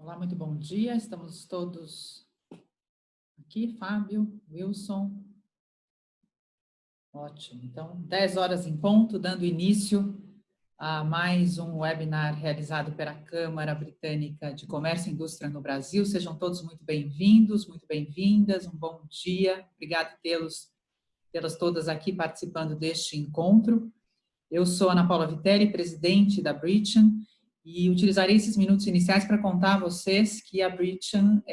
Olá, muito bom dia. Estamos todos aqui, Fábio, Wilson. Ótimo. Então, 10 horas em ponto, dando início a mais um webinar realizado pela Câmara Britânica de Comércio e Indústria no Brasil. Sejam todos muito bem-vindos, muito bem-vindas. Um bom dia. Obrigado pelas todas aqui participando deste encontro. Eu sou Ana Paula Vitelli, presidente da Britain, e utilizarei esses minutos iniciais para contar a vocês que a Britain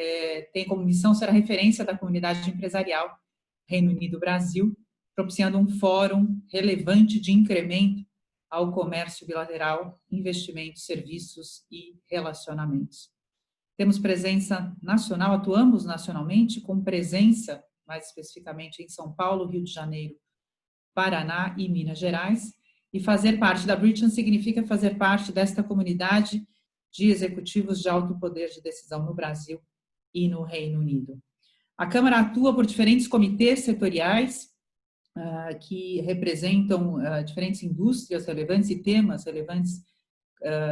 tem como missão ser a referência da comunidade empresarial Reino Unido-Brasil, propiciando um fórum relevante de incremento ao comércio bilateral, investimentos, serviços e relacionamentos. Temos presença nacional, atuamos nacionalmente com presença, mais especificamente em São Paulo, Rio de Janeiro, Paraná e Minas Gerais. E fazer parte da Britain significa fazer parte desta comunidade de executivos de alto poder de decisão no Brasil e no Reino Unido. A Câmara atua por diferentes comitês setoriais que representam diferentes indústrias relevantes e temas relevantes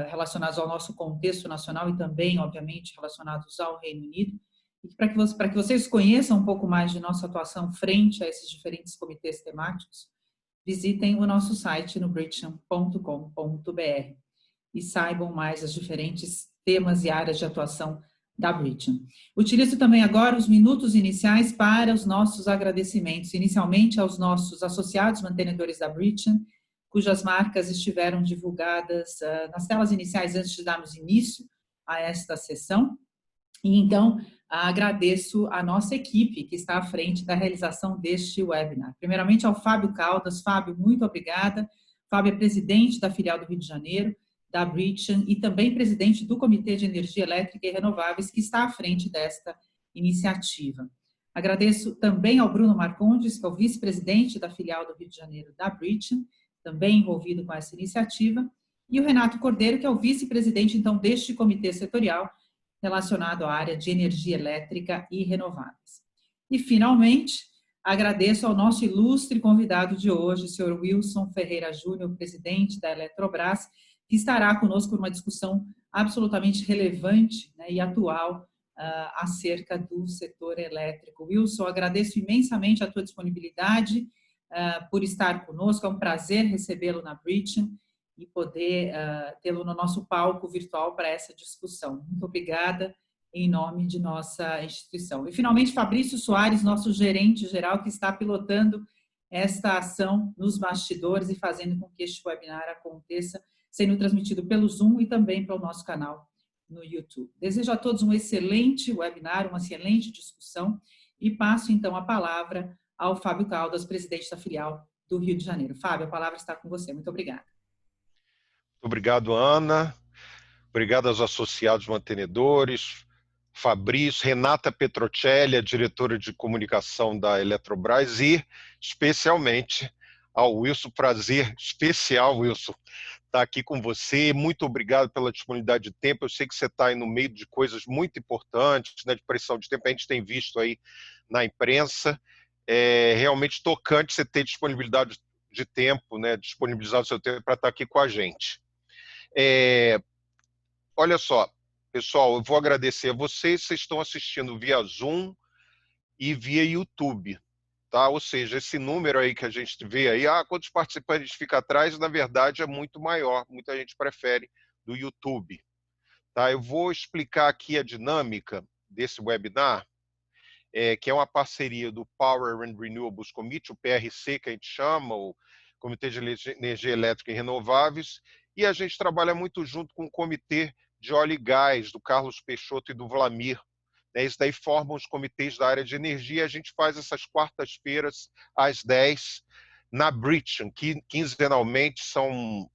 relacionados ao nosso contexto nacional e também, obviamente, relacionados ao Reino Unido. E para que vocês conheçam um pouco mais de nossa atuação frente a esses diferentes comitês temáticos, visitem o nosso site no britain.com.br e saibam mais os diferentes temas e áreas de atuação da Britain. Utilizo também agora os minutos iniciais para os nossos agradecimentos, inicialmente aos nossos associados mantenedores da Britain, cujas marcas estiveram divulgadas nas telas iniciais antes de darmos início a esta sessão. E então, agradeço a nossa equipe que está à frente da realização deste webinar. Primeiramente ao Fábio Caldas. Fábio, muito obrigada. Fábio é presidente da filial do Rio de Janeiro, da Britain, e também presidente do Comitê de Energia Elétrica e Renováveis, que está à frente desta iniciativa. Agradeço também ao Bruno Marcondes, que é o vice-presidente da filial do Rio de Janeiro, da Britain, também envolvido com essa iniciativa, e o Renato Cordeiro, que é o vice-presidente, então, deste comitê setorial, relacionado à área de energia elétrica e renováveis. E, finalmente, agradeço ao nosso ilustre convidado de hoje, o senhor Wilson Ferreira Júnior, presidente da Eletrobras, que estará conosco por uma discussão absolutamente relevante, né, e atual acerca do setor elétrico. Wilson, agradeço imensamente a tua disponibilidade por estar conosco, é um prazer recebê-lo na Britain e poder tê-lo no nosso palco virtual para essa discussão. Muito obrigada em nome de nossa instituição. E, finalmente, Fabrício Soares, nosso gerente-geral, que está pilotando esta ação nos bastidores e fazendo com que este webinar aconteça, sendo transmitido pelo Zoom e também pelo nosso canal no YouTube. Desejo a todos um excelente webinar, uma excelente discussão, e passo, então, a palavra ao Fábio Caldas, presidente da filial do Rio de Janeiro. Fábio, a palavra está com você. Muito obrigada. Obrigado, Ana. Obrigado aos associados mantenedores, Fabrício, Renata Petrocelli, a diretora de comunicação da Eletrobras, e especialmente ao Wilson. Prazer especial, Wilson, estar aqui com você. Muito obrigado pela disponibilidade de tempo. Eu sei que você está aí no meio de coisas muito importantes, né, de pressão de tempo. A gente tem visto aí na imprensa. É realmente tocante você ter disponibilidade de tempo, né, disponibilizar o seu tempo para estar aqui com a gente. Olha só, pessoal, eu vou agradecer a vocês. Vocês estão assistindo via Zoom e via YouTube, tá? Ou seja, esse número aí que a gente vê aí, quantos participantes fica atrás, na verdade é muito maior. Muita gente prefere do YouTube, tá? Eu vou explicar aqui a dinâmica desse webinar, que é uma parceria do Power and Renewables Committee, o PRC, que a gente chama, o Comitê de Energia Elétrica e Renováveis, e a gente trabalha muito junto com o Comitê de Óleo e Gás, do Carlos Peixoto e do Vlamir. Isso daí formam os comitês da área de energia. A gente faz essas quartas-feiras às 10 na Britain, que quinzenalmente são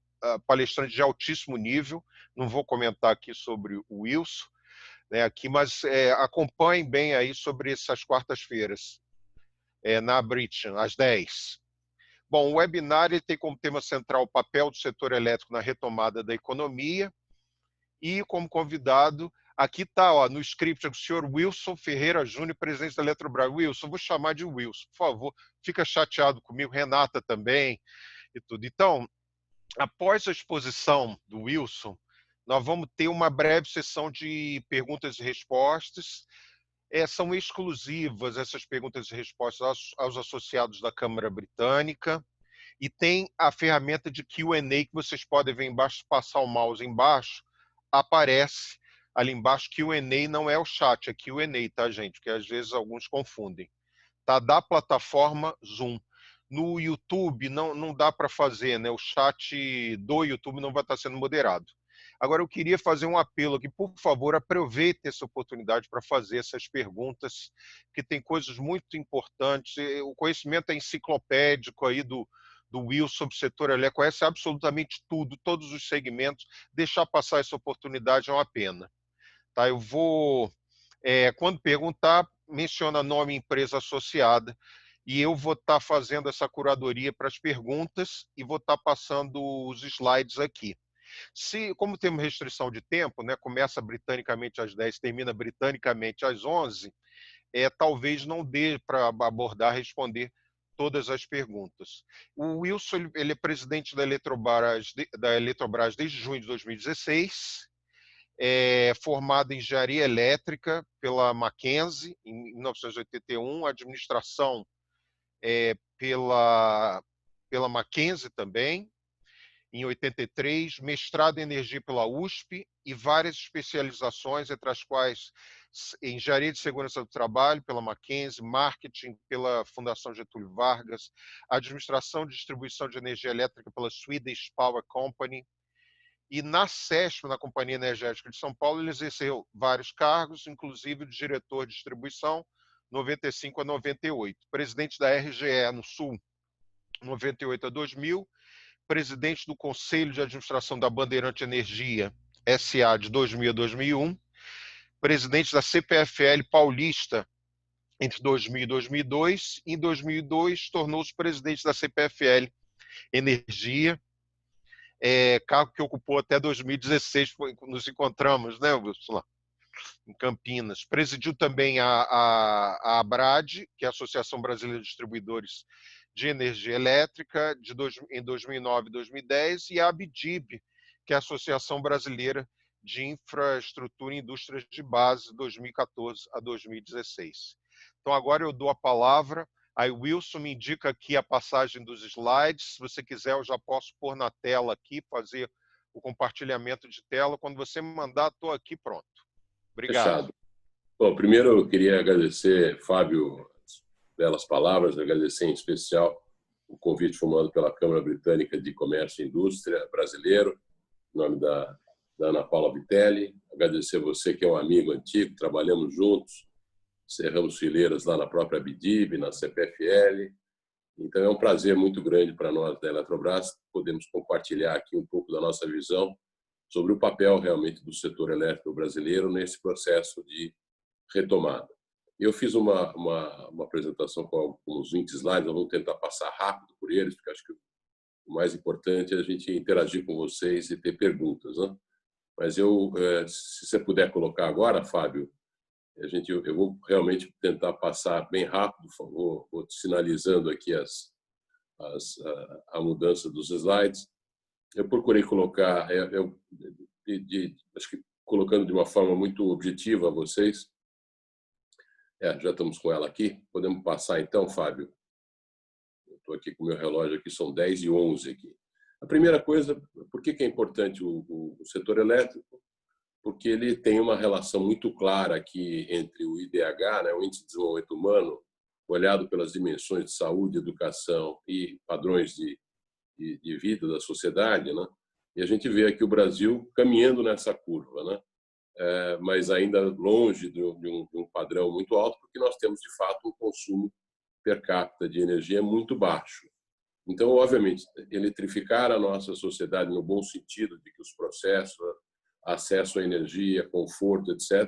palestrantes de altíssimo nível. Não vou comentar aqui sobre o Wilson, né, aqui, mas acompanhem bem aí sobre essas quartas-feiras na Britain, às 10. Bom, o webinar ele tem como tema central o papel do setor elétrico na retomada da economia, e como convidado, aqui está no script, o senhor Wilson Ferreira Júnior, presidente da Eletrobras. Wilson, vou chamar de Wilson, por favor, fica chateado comigo, Renata também, e tudo. Então, após a exposição do Wilson, nós vamos ter uma breve sessão de perguntas e respostas. São exclusivas essas perguntas e respostas aos associados da Câmara Britânica. E tem a ferramenta de Q&A que vocês podem ver embaixo, passar o mouse embaixo, aparece ali embaixo. Q&A não é o chat, é Q&A, tá, gente? Porque às vezes alguns confundem. Tá? Da plataforma Zoom. No YouTube não dá para fazer, né? O chat do YouTube não vai estar sendo moderado. Agora, eu queria fazer um apelo aqui. Por favor, aproveite essa oportunidade para fazer essas perguntas, que tem coisas muito importantes. O conhecimento é enciclopédico aí do Wilson sobre o setor elétrico, conhece absolutamente tudo, todos os segmentos. Deixar passar essa oportunidade é uma pena. Tá? Eu vou, quando perguntar, menciona nome e empresa associada, e eu vou estar fazendo essa curadoria para as perguntas e vou estar passando os slides aqui. Como temos restrição de tempo, né, começa britanicamente às 10, termina britanicamente às 11, talvez não dê para abordar, responder todas as perguntas. O Wilson ele é presidente da Eletrobras desde junho de 2016, formado em engenharia elétrica pela Mackenzie, em 1981, administração pela Mackenzie também, em 83, mestrado em energia pela USP e várias especializações, entre as quais engenharia de segurança do trabalho pela Mackenzie, marketing pela Fundação Getúlio Vargas, administração de distribuição de energia elétrica pela Swedish Power Company. E na CESP, na Companhia Energética de São Paulo, ele exerceu vários cargos, inclusive de diretor de distribuição, 95 a 98. Presidente da RGE no Sul, 98 a 2000. Presidente do Conselho de Administração da Bandeirante Energia SA de 2000 a 2001, presidente da CPFL Paulista entre 2000 e 2002, e em 2002 tornou-se presidente da CPFL Energia, cargo que ocupou até 2016, nos encontramos, né, Wilson, em Campinas. Presidiu também a ABRAD, que é a Associação Brasileira de Distribuidores de Energia Elétrica, em 2009 e 2010, e a ABDIB, que é a Associação Brasileira de Infraestrutura e Indústrias de Base, 2014 a 2016. Então, agora eu dou a palavra. Aí o Wilson me indica aqui a passagem dos slides. Se você quiser, eu já posso pôr na tela aqui, fazer o compartilhamento de tela. Quando você me mandar, estou aqui pronto. Obrigado. Fechado. Bom, primeiro eu queria agradecer, Fábio, as belas palavras, agradecer em especial o convite formulado pela Câmara Britânica de Comércio e Indústria brasileiro, em nome da Ana Paula Vitelli. Agradecer a você que é um amigo antigo, trabalhamos juntos, cerramos fileiras lá na própria ABDIB, na CPFL. Então é um prazer muito grande para nós da Eletrobras podermos compartilhar aqui um pouco da nossa visão sobre o papel realmente do setor elétrico brasileiro nesse processo de retomada. Eu fiz uma apresentação com uns 20 slides, eu vou tentar passar rápido por eles, porque acho que o mais importante é a gente interagir com vocês e ter perguntas, né? Mas se você puder colocar agora, Fábio, eu vou realmente tentar passar bem rápido, por favor, vou sinalizando aqui a mudança dos slides. Eu procurei colocar, acho que colocando de uma forma muito objetiva a vocês. Já estamos com ela aqui. Podemos passar então, Fábio? Eu estou aqui com o meu relógio, aqui são 10h11 aqui. A primeira coisa, por que é importante o setor elétrico? Porque ele tem uma relação muito clara aqui entre o IDH, né, o Índice de Desenvolvimento Humano, olhado pelas dimensões de saúde, educação e padrões de vida da sociedade, né? E a gente vê aqui o Brasil caminhando nessa curva, né? Mas ainda longe de um padrão muito alto, porque nós temos, de fato, um consumo per capita de energia muito baixo. Então, obviamente, eletrificar a nossa sociedade no bom sentido de que os processos, acesso à energia, conforto, etc.,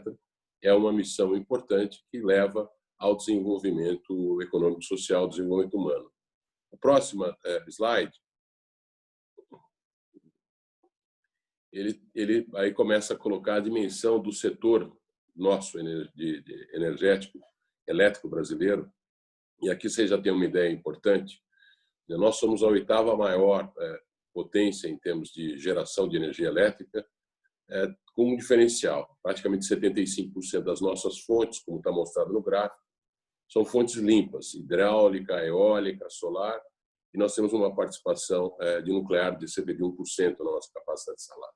é uma missão importante que leva ao desenvolvimento econômico, social, desenvolvimento humano. A próxima slide, ele aí começa a colocar a dimensão do setor nosso energético, elétrico brasileiro. E aqui você já tem uma ideia importante. Nós somos a 8ª maior potência em termos de geração de energia elétrica. como diferencial. Praticamente 75% das nossas fontes, como está mostrado no gráfico, são fontes limpas, hidráulica, eólica, solar, e nós temos uma participação de nuclear de cerca de 1% na nossa capacidade instalada.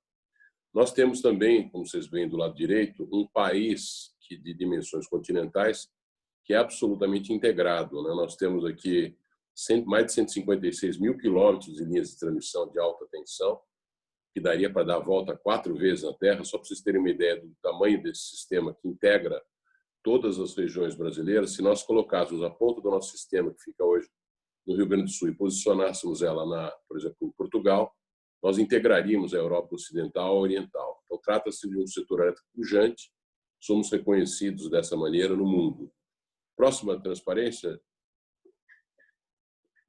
Nós temos também, como vocês veem do lado direito, um país de dimensões continentais que é absolutamente integrado, né? Nós temos aqui mais de 156 mil quilômetros de linhas de transmissão de alta tensão, que daria para dar a volta 4 vezes na Terra, só para vocês terem uma ideia do tamanho desse sistema que integra todas as regiões brasileiras. Se nós colocássemos a ponta do nosso sistema, que fica hoje no Rio Grande do Sul, e posicionássemos ela, por exemplo, em Portugal, nós integraríamos a Europa Ocidental e Oriental. Então, trata-se de um setor elétrico pujante, somos reconhecidos dessa maneira no mundo. Próxima transparência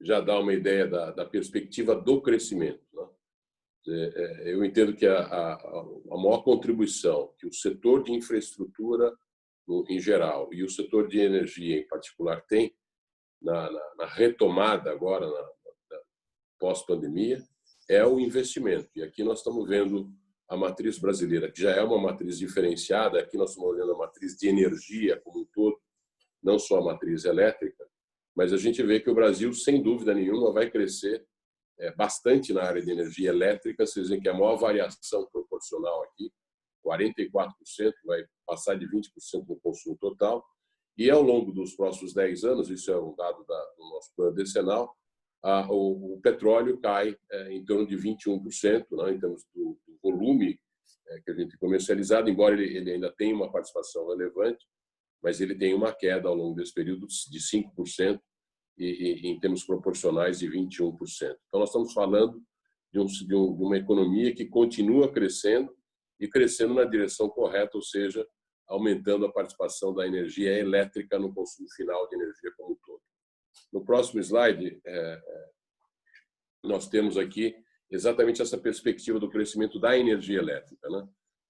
já dá uma ideia da perspectiva do crescimento, né? Eu entendo que a maior contribuição que o setor de infraestrutura em geral e o setor de energia em particular tem na retomada agora, na pós-pandemia, é o investimento. E aqui nós estamos vendo a matriz brasileira, que já é uma matriz diferenciada. Aqui nós estamos olhando a matriz de energia como um todo, não só a matriz elétrica, mas a gente vê que o Brasil, sem dúvida nenhuma, vai crescer bastante na área de energia elétrica. Vocês veem que a maior variação proporcional aqui, 44%, vai passar de 20% no consumo total. E ao longo dos próximos 10 anos, isso é um dado do nosso plano decenal, o petróleo cai em torno de 21%, né, em termos do volume que a gente tem comercializado, embora ele ainda tenha uma participação relevante, mas ele tem uma queda ao longo desse período de 5% e em termos proporcionais de 21%. Então, nós estamos falando de uma economia que continua crescendo e crescendo na direção correta, ou seja, aumentando a participação da energia elétrica no consumo final de energia como um todo. No próximo slide, nós temos aqui exatamente essa perspectiva do crescimento da energia elétrica, né?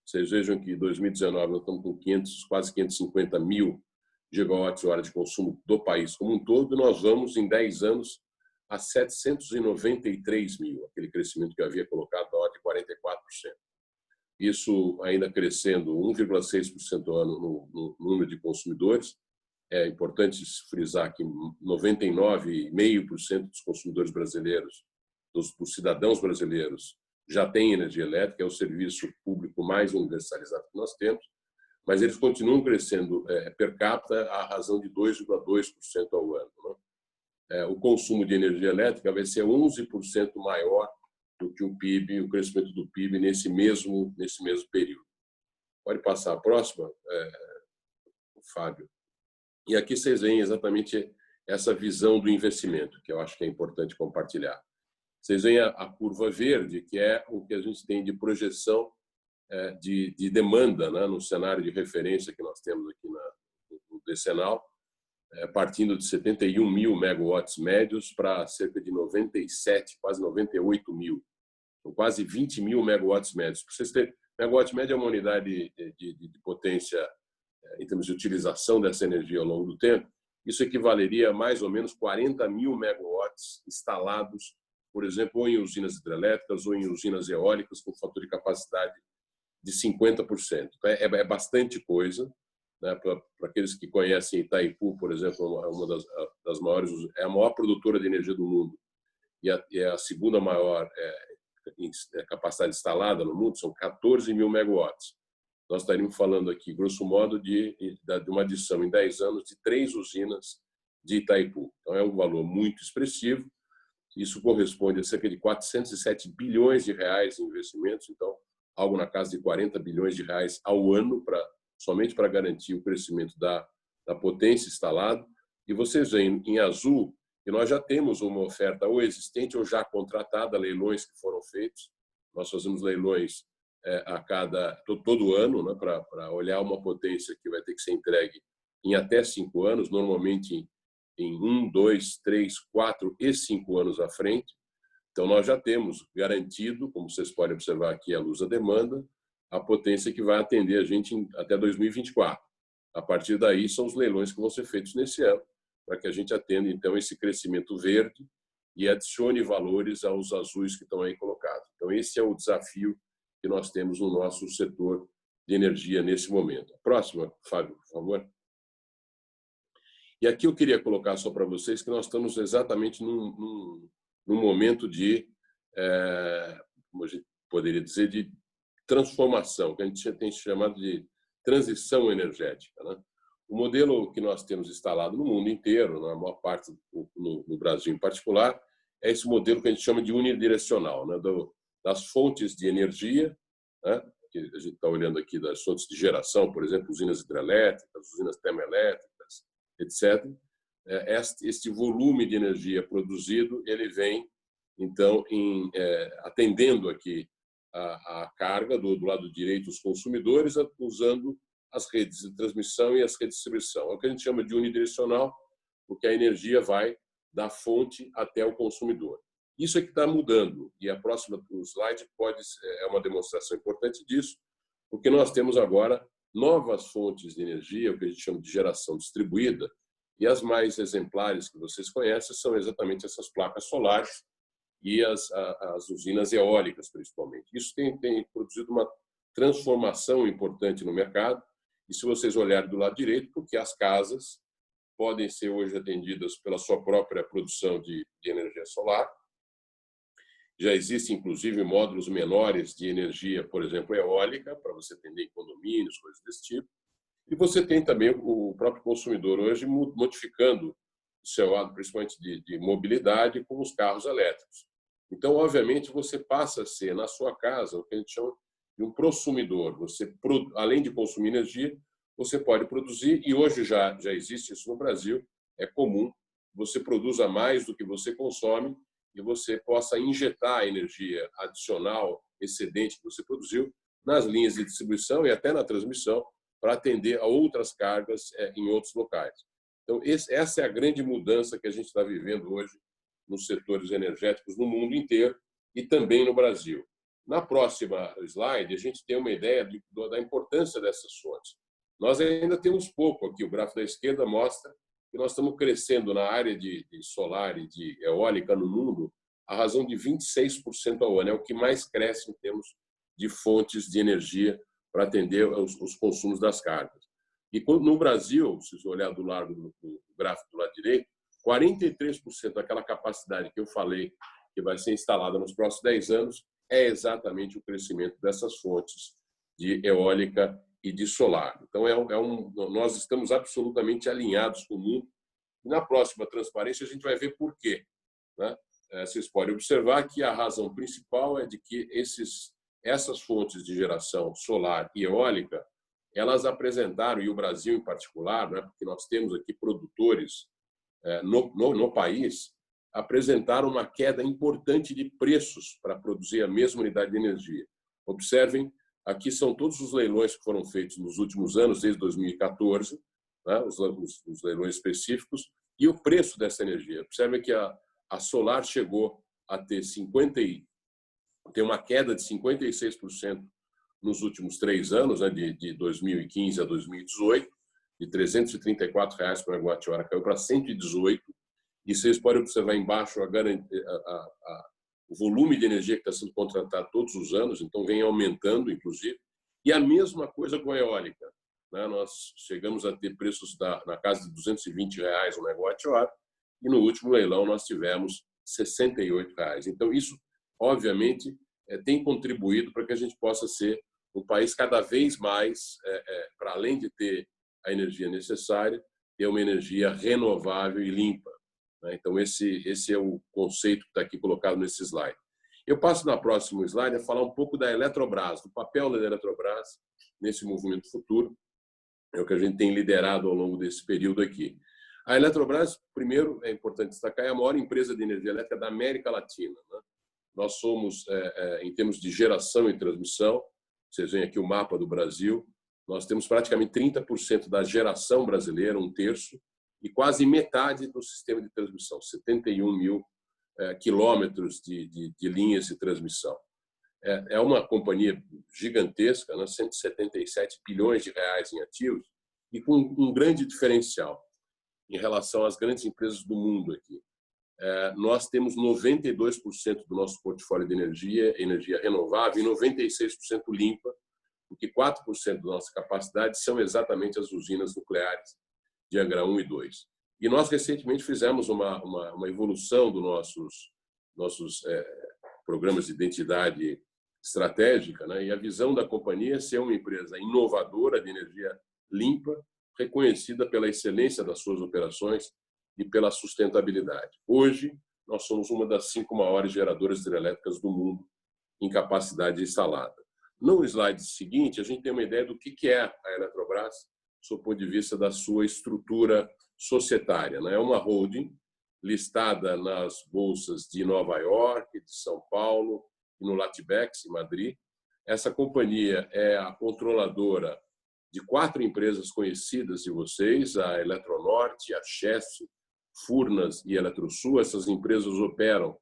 Vocês vejam que em 2019 nós estamos com quase 550 mil gigawatts-hora de consumo do país como um todo, e nós vamos, em 10 anos, a 793 mil, aquele crescimento que eu havia colocado na ordem de 44%. Isso ainda crescendo 1,6% ao ano no número de consumidores. É importante frisar que 99,5% dos consumidores brasileiros, dos cidadãos brasileiros, já têm energia elétrica, é o serviço público mais universalizado que nós temos, mas eles continuam crescendo per capita à razão de 2,2% ao ano, né? O consumo de energia elétrica vai ser 11% maior do que o PIB, o crescimento do PIB nesse mesmo período. Pode passar a próxima, Fábio. E aqui vocês veem exatamente essa visão do investimento, que eu acho que é importante compartilhar. Vocês veem a curva verde, que é o que a gente tem de projeção de demanda, né, no cenário de referência que nós temos aqui no decenal, partindo de 71 mil megawatts médios para cerca de 97, quase 98 mil. São quase 20 mil megawatts médios. Para vocês terem, megawatt médio é uma unidade de potência em termos de utilização dessa energia ao longo do tempo. Isso equivaleria a mais ou menos 40 mil megawatts instalados, por exemplo, ou em usinas hidrelétricas ou em usinas eólicas com fator de capacidade de 50%. Então, é bastante coisa, né? Para aqueles que conhecem Itaipu, por exemplo, uma das maiores, é a maior produtora de energia do mundo e é a segunda maior capacidade instalada no mundo, são 14 mil megawatts. Nós estaríamos falando aqui, grosso modo, de uma adição em 10 anos de 3 usinas de Itaipu. Então, é um valor muito expressivo. Isso corresponde a cerca de 407 bilhões de reais em investimentos, então, algo na casa de 40 bilhões de reais ao ano, somente para garantir o crescimento da potência instalada. E vocês veem em azul que nós já temos uma oferta ou existente ou já contratada, leilões que foram feitos. Nós fazemos leilões todo ano, né, para olhar uma potência que vai ter que ser entregue em até 5 anos, normalmente em 1, 2, 3, 4 e 5 anos à frente. Então, nós já temos garantido, como vocês podem observar aqui, à luz da demanda, a potência que vai atender a gente até 2024. A partir daí, são os leilões que vão ser feitos nesse ano, para que a gente atenda, então, esse crescimento verde e adicione valores aos azuis que estão aí colocados. Então, esse é o desafio que nós temos no nosso setor de energia nesse momento. Próxima, Fábio, por favor. E aqui eu queria colocar só para vocês que nós estamos exatamente num momento de, como a gente poderia dizer, de transformação, que a gente tem chamado de transição energética, né? O modelo que nós temos instalado no mundo inteiro, na maior parte no Brasil em particular, é esse modelo que a gente chama de unidirecional, né? Das fontes de energia, né? Que a gente está olhando aqui das fontes de geração, por exemplo, usinas hidrelétricas, usinas termoelétricas, etc. Este volume de energia produzido, ele vem, então, atendendo aqui a carga do lado direito os consumidores, usando as redes de transmissão e as redes de distribuição. É o que a gente chama de unidirecional, porque a energia vai da fonte até o consumidor. Isso é que está mudando, e a próxima slide é uma demonstração importante disso, porque nós temos agora novas fontes de energia, o que a gente chama de geração distribuída, e as mais exemplares que vocês conhecem são exatamente essas placas solares e as usinas eólicas, principalmente. Isso tem produzido uma transformação importante no mercado, e se vocês olharem do lado direito, porque as casas podem ser hoje atendidas pela sua própria produção de energia solar. Já existem, inclusive, módulos menores de energia, por exemplo, eólica, para você atender em condomínios, coisas desse tipo. E você tem também o próprio consumidor hoje modificando o seu lado, principalmente de mobilidade, com os carros elétricos. Então, obviamente, você passa a ser, na sua casa, o que a gente chama de um prosumidor. Você, além de consumir energia, você pode produzir, e hoje já existe isso no Brasil, é comum, você produza mais do que você consome e você possa injetar a energia adicional, excedente que você produziu, nas linhas de distribuição e até na transmissão, para atender a outras cargas em outros locais. Então, essa é a grande mudança que a gente está vivendo hoje nos setores energéticos no mundo inteiro e também no Brasil. Na próxima slide, a gente tem uma ideia da importância dessas fontes. Nós ainda temos pouco aqui, o gráfico da esquerda mostra que nós estamos crescendo na área de solar e de eólica no mundo a razão de 26% ao ano. É o que mais cresce em termos de fontes de energia para atender os consumos das cargas. E no Brasil, se você olhar do lado do gráfico do lado direito, 43% daquela capacidade que eu falei que vai ser instalada nos próximos 10 anos é exatamente o crescimento dessas fontes de eólica e de solar. Então, nós estamos absolutamente alinhados com o mundo. E na próxima transparência, a gente vai ver por quê, né? Vocês podem observar que a razão principal é de que essas fontes de geração solar e eólica, elas apresentaram, e o Brasil em particular, né, porque nós temos aqui produtores no país, apresentaram uma queda importante de preços para produzir a mesma unidade de energia. Observem, aqui são todos os leilões que foram feitos nos últimos anos, desde 2014, né, os leilões específicos, e o preço dessa energia. Observem que a solar chegou a ter uma queda de 56% nos últimos 3 anos, né, de 2015 a 2018, de R$ 334 por megawatt-hora, caiu para 118. E vocês podem observar embaixo o volume de energia que está sendo contratado todos os anos, então vem aumentando, inclusive. E a mesma coisa com a eólica, né? Nós chegamos a ter preços na casa de R$ 220 o megawatt-hora, e no último leilão nós tivemos R$ 68. Então, isso, obviamente, tem contribuído para que a gente possa ser um país cada vez mais, para além de ter a energia necessária, ter uma energia renovável e limpa. Então, esse é o conceito que está aqui colocado nesse slide. Eu passo na próxima slide a falar um pouco da Eletrobras, do papel da Eletrobras nesse movimento futuro, é o que a gente tem liderado ao longo desse período aqui. A Eletrobras, primeiro, é importante destacar, é a maior empresa de energia elétrica da América Latina, né? Nós somos, em termos de geração e transmissão, vocês veem aqui o mapa do Brasil, nós temos praticamente 30% da geração brasileira, 1/3, e quase metade do sistema de transmissão, 71 mil quilômetros de linhas de transmissão. É uma companhia gigantesca, né? 177 bilhões de reais em ativos, e com um grande diferencial em relação às grandes empresas do mundo aqui. nós temos 92% do nosso portfólio de energia renovável e 96% limpa, porque 4% da nossa capacidade são exatamente as usinas nucleares de Angra 1 e 2. E nós recentemente fizemos uma evolução dos nossos programas de identidade estratégica, né? E a visão da companhia é ser uma empresa inovadora de energia limpa, reconhecida pela excelência das suas operações e pela sustentabilidade. Hoje, nós somos uma das 5 maiores geradoras hidrelétricas do mundo em capacidade instalada. No slide seguinte, a gente tem uma ideia do que é a Eletrobras, do ponto de vista da sua estrutura societária. É uma holding listada nas bolsas de Nova York, de São Paulo e no Latibex, em Madrid. Essa companhia é a controladora de 4 empresas conhecidas de vocês, a Eletronorte, a Chesf, Furnas e Eletrosul. Essas empresas operam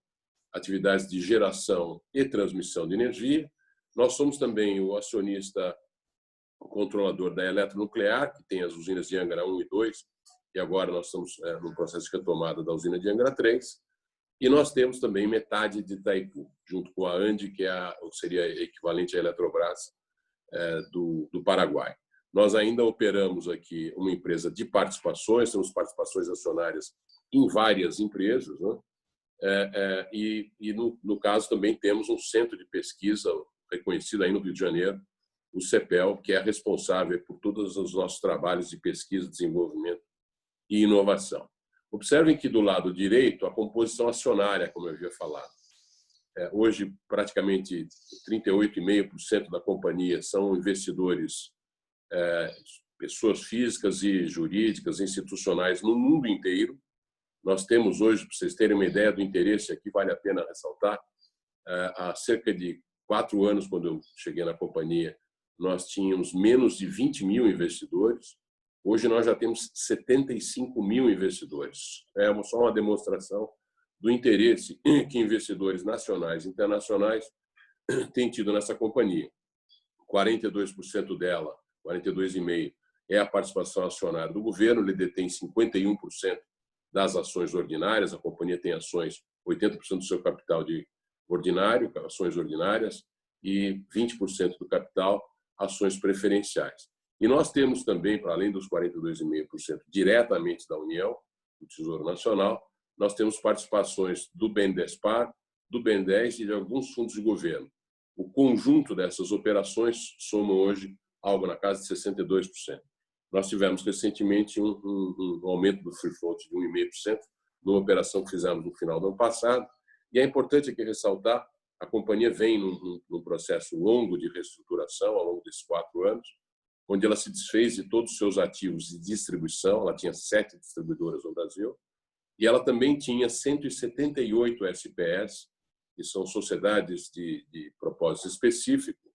atividades de geração e transmissão de energia. Nós somos também o acionista controlador da Eletronuclear, que tem as usinas de Angra 1 e 2, e agora nós estamos no processo de retomada da usina de Angra 3. E nós temos também metade de Itaipu, junto com a ANDE, que seria equivalente à Eletrobras do Paraguai. Nós ainda operamos aqui uma empresa de participações, temos participações acionárias em várias empresas, né? No caso também temos um centro de pesquisa reconhecido aí no Rio de Janeiro, o CEPEL, que é responsável por todos os nossos trabalhos de pesquisa, desenvolvimento e inovação. Observem que do lado direito a composição acionária, como eu havia falado. Hoje, praticamente 38,5% da companhia são investidores, pessoas físicas e jurídicas, institucionais no mundo inteiro. Nós temos hoje, para vocês terem uma ideia do interesse aqui, vale a pena ressaltar, há cerca de 4 anos, quando eu cheguei na companhia, nós tínhamos menos de 20 mil investidores. Hoje nós já temos 75 mil investidores. É só uma demonstração do interesse que investidores nacionais e internacionais têm tido nessa companhia. 42% dela, 42,5%, é a participação acionária do governo. Ele detém 51% das ações ordinárias. A companhia tem ações, 80% do seu capital de ordinário, ações ordinárias, e 20% do capital, ações preferenciais. E nós temos também, para além dos 42,5% diretamente da União, do Tesouro Nacional, nós temos participações do BNDESPar, do BNDES e de alguns fundos de governo. O conjunto dessas operações soma hoje algo na casa de 62%. Nós tivemos recentemente um aumento do free float de 1,5%, numa operação que fizemos no final do ano passado. E é importante aqui ressaltar, a companhia vem num processo longo de reestruturação ao longo desses 4 anos, onde ela se desfez de todos os seus ativos de distribuição. Ela tinha 7 distribuidoras no Brasil, e ela também tinha 178 SPS, que são sociedades de propósito específico,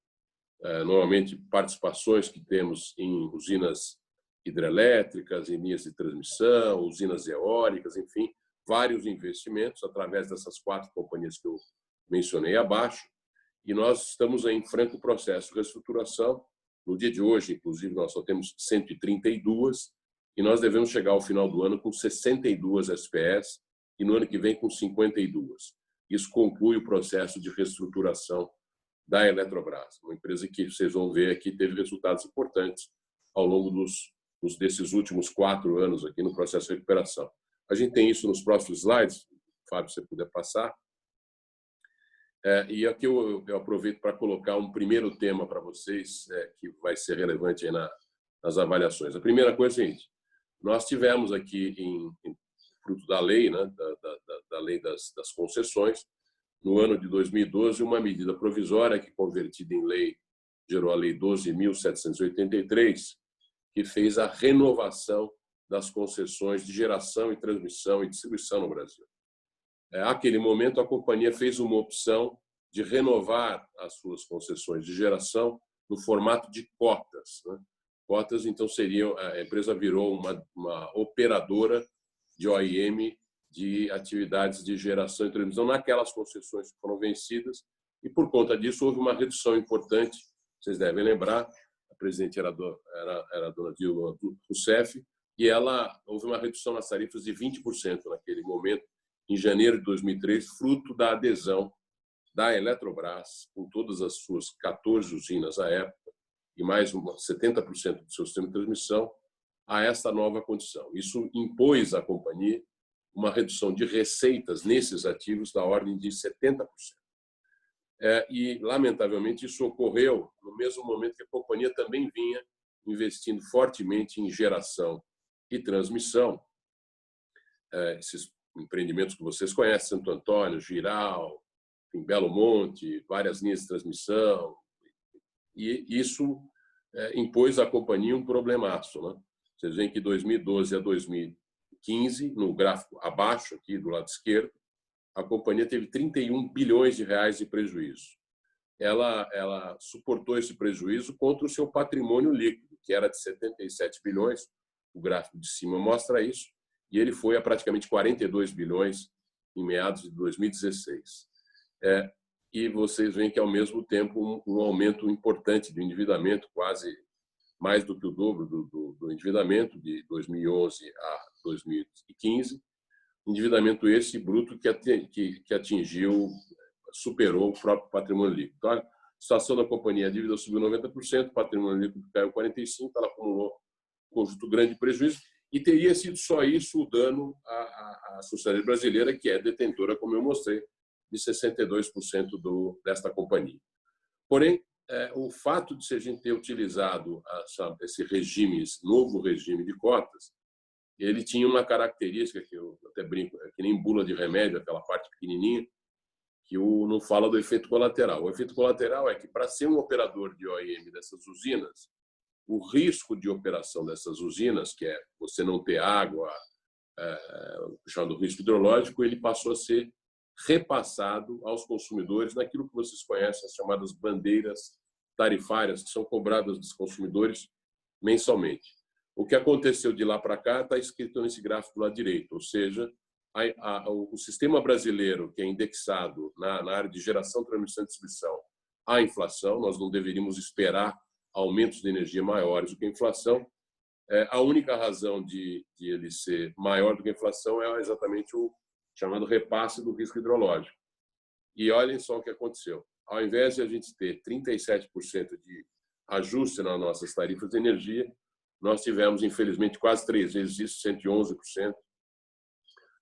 normalmente participações que temos em usinas hidrelétricas, em linhas de transmissão, usinas eólicas, enfim, vários investimentos através dessas 4 companhias que eu mencionei abaixo. E nós estamos em franco processo de reestruturação. No dia de hoje, inclusive, nós só temos 132 e nós devemos chegar ao final do ano com 62 SPS e no ano que vem com 52. Isso conclui o processo de reestruturação da Eletrobras, uma empresa que vocês vão ver aqui teve resultados importantes ao longo desses últimos 4 anos aqui no processo de recuperação. A gente tem isso nos próximos slides, Fábio, se você puder passar. E aqui eu aproveito para colocar um primeiro tema para vocês, que vai ser relevante aí nas avaliações. A primeira coisa é a seguinte: nós tivemos aqui, fruto da lei, né, da lei das concessões, no ano de 2012, uma medida provisória que, convertida em lei, gerou a Lei 12.783, que fez a renovação das concessões de geração e transmissão e distribuição no Brasil. Naquele momento, a companhia fez uma opção de renovar as suas concessões de geração no formato de cotas, né? Cotas, então, a empresa virou uma operadora de OIM de atividades de geração e transmissão naquelas concessões que foram vencidas, e, por conta disso, houve uma redução importante. Vocês devem lembrar, a presidente era a dona Dilma Rousseff, e houve uma redução nas tarifas de 20% naquele momento, em janeiro de 2003, fruto da adesão da Eletrobras, com todas as suas 14 usinas à época, e mais 70% do seu sistema de transmissão, a esta nova condição. Isso impôs à companhia uma redução de receitas nesses ativos da ordem de 70%. E, lamentavelmente, isso ocorreu no mesmo momento que a companhia também vinha investindo fortemente em geração e transmissão. Esses empreendimentos que vocês conhecem, Santo Antônio, Giral, em Belo Monte, várias linhas de transmissão. E isso impôs à companhia um problemaço, né? Vocês veem que 2012 a 2015, no gráfico abaixo, aqui do lado esquerdo, a companhia teve 31 bilhões de reais de prejuízo. Ela suportou esse prejuízo contra o seu patrimônio líquido, que era de 77 bilhões, o gráfico de cima mostra isso, e ele foi a praticamente 42 bilhões em meados de 2016. E vocês veem que, ao mesmo tempo, um aumento importante do endividamento, quase mais do que o dobro do endividamento de 2011 a 2015, endividamento esse bruto que atingiu, superou o próprio patrimônio líquido. Então, a situação da companhia, a dívida subiu 90%, o patrimônio líquido caiu 45%, ela acumulou um conjunto grande de prejuízo, e teria sido só isso o dano à sociedade brasileira, que é detentora, como eu mostrei, de 62% desta companhia. Porém, o fato de a gente ter utilizado esse novo regime de cotas, ele tinha uma característica que eu até brinco, que nem bula de remédio, aquela parte pequenininha, que não fala do efeito colateral. O efeito colateral é que, para ser um operador de OEM dessas usinas, o risco de operação dessas usinas, que é você não ter água, chamado risco hidrológico, ele passou a ser repassado aos consumidores naquilo que vocês conhecem, as chamadas bandeiras tarifárias, que são cobradas dos consumidores mensalmente. O que aconteceu de lá para cá está escrito nesse gráfico do lado direito, ou seja, o sistema brasileiro, que é indexado na área de geração, transmissão e distribuição à inflação, nós não deveríamos esperar aumentos de energia maiores do que a inflação. A única razão de ele ser maior do que a inflação é exatamente o chamado repasse do risco hidrológico. E olhem só o que aconteceu. Ao invés de a gente ter 37% de ajuste nas nossas tarifas de energia, nós tivemos, infelizmente, quase 3 vezes isso, 111%,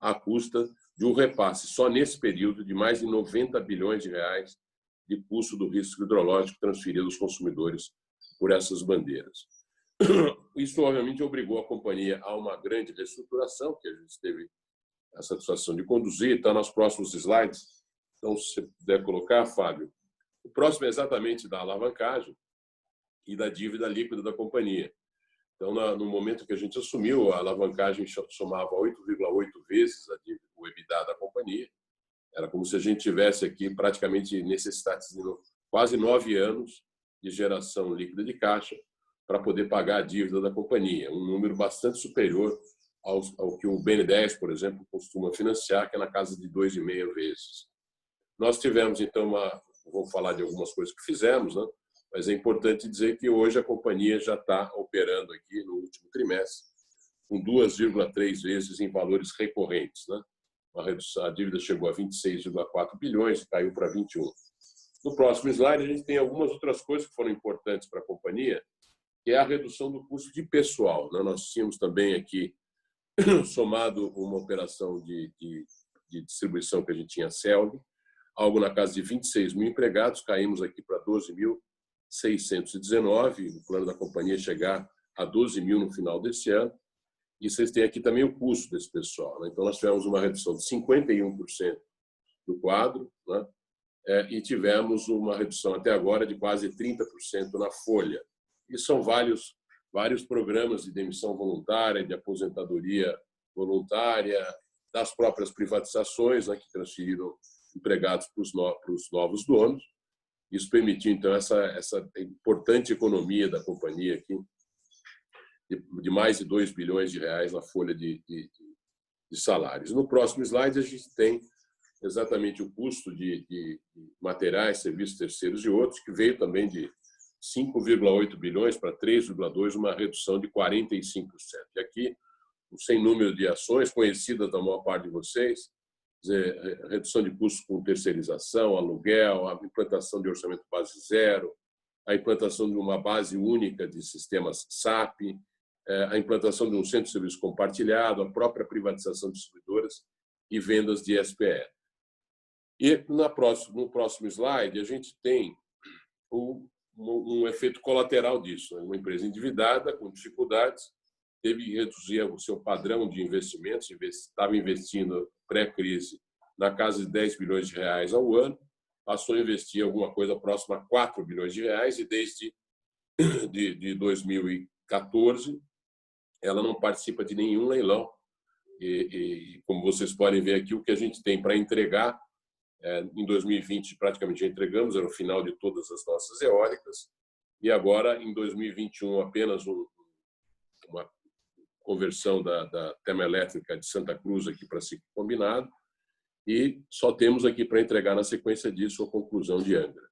à custa de um repasse, só nesse período, de mais de 90 bilhões de reais de custo do risco hidrológico transferido aos consumidores por essas bandeiras. Isso, obviamente, obrigou a companhia a uma grande reestruturação, que a gente teve a satisfação de conduzir. Está nos próximos slides. Então, se você puder colocar, Fábio. O próximo é exatamente da alavancagem e da dívida líquida da companhia. Então, no momento que a gente assumiu, a alavancagem somava 8,8 vezes o EBITDA da companhia. Era como se a gente tivesse aqui praticamente necessitando quase 9 anos de geração líquida de caixa para poder pagar a dívida da companhia, um número bastante superior ao que o BN10, por exemplo, costuma financiar, que é na casa de 2,5 vezes. Nós tivemos, então, vou falar de algumas coisas que fizemos, né? Mas é importante dizer que hoje a companhia já está operando aqui no último trimestre com 2,3 vezes em valores recorrentes, né? A dívida chegou a 26,4 bilhões e caiu para 21. No próximo slide, a gente tem algumas outras coisas que foram importantes para a companhia, que é a redução do custo de pessoal, né? Nós tínhamos também aqui, somado uma operação de distribuição que a gente tinha a CELG, algo na casa de 26 mil empregados, caímos aqui para 12.619, o plano da companhia é chegar a 12 mil no final desse ano, e vocês têm aqui também o custo desse pessoal, né? Então, nós tivemos uma redução de 51% do quadro, né? E tivemos uma redução até agora de quase 30% na folha. E são vários programas de demissão voluntária, de aposentadoria voluntária, das próprias privatizações, né, que transferiram empregados para os novos donos. Isso permitiu, então, essa importante economia da companhia aqui, de mais de 2 bilhões de reais na folha de salários. No próximo slide, a gente tem exatamente o custo de materiais, serviços terceiros e outros, que veio também de 5,8 bilhões para 3,2, uma redução de 45%. E aqui, sem número de ações conhecidas da maior parte de vocês, dizer, redução de custos com terceirização, aluguel, a implantação de orçamento base zero, a implantação de uma base única de sistemas SAP, a implantação de um centro de serviço compartilhado, a própria privatização de distribuidoras e vendas de SPE. E no próximo slide, a gente tem um efeito colateral disso. Uma empresa endividada, com dificuldades, teve que reduzir o seu padrão de investimentos, estava investindo pré-crise na casa de 10 bilhões de reais ao ano, passou a investir alguma coisa próxima a 4 bilhões de reais e desde de 2014 ela não participa de nenhum leilão. E como vocês podem ver aqui, o que a gente tem para entregar, em 2020 praticamente já entregamos, era o final de todas as nossas eólicas, e agora em 2021 apenas uma conversão da termoelétrica de Santa Cruz aqui para ciclo combinado, e só temos aqui para entregar na sequência disso a conclusão de Angra.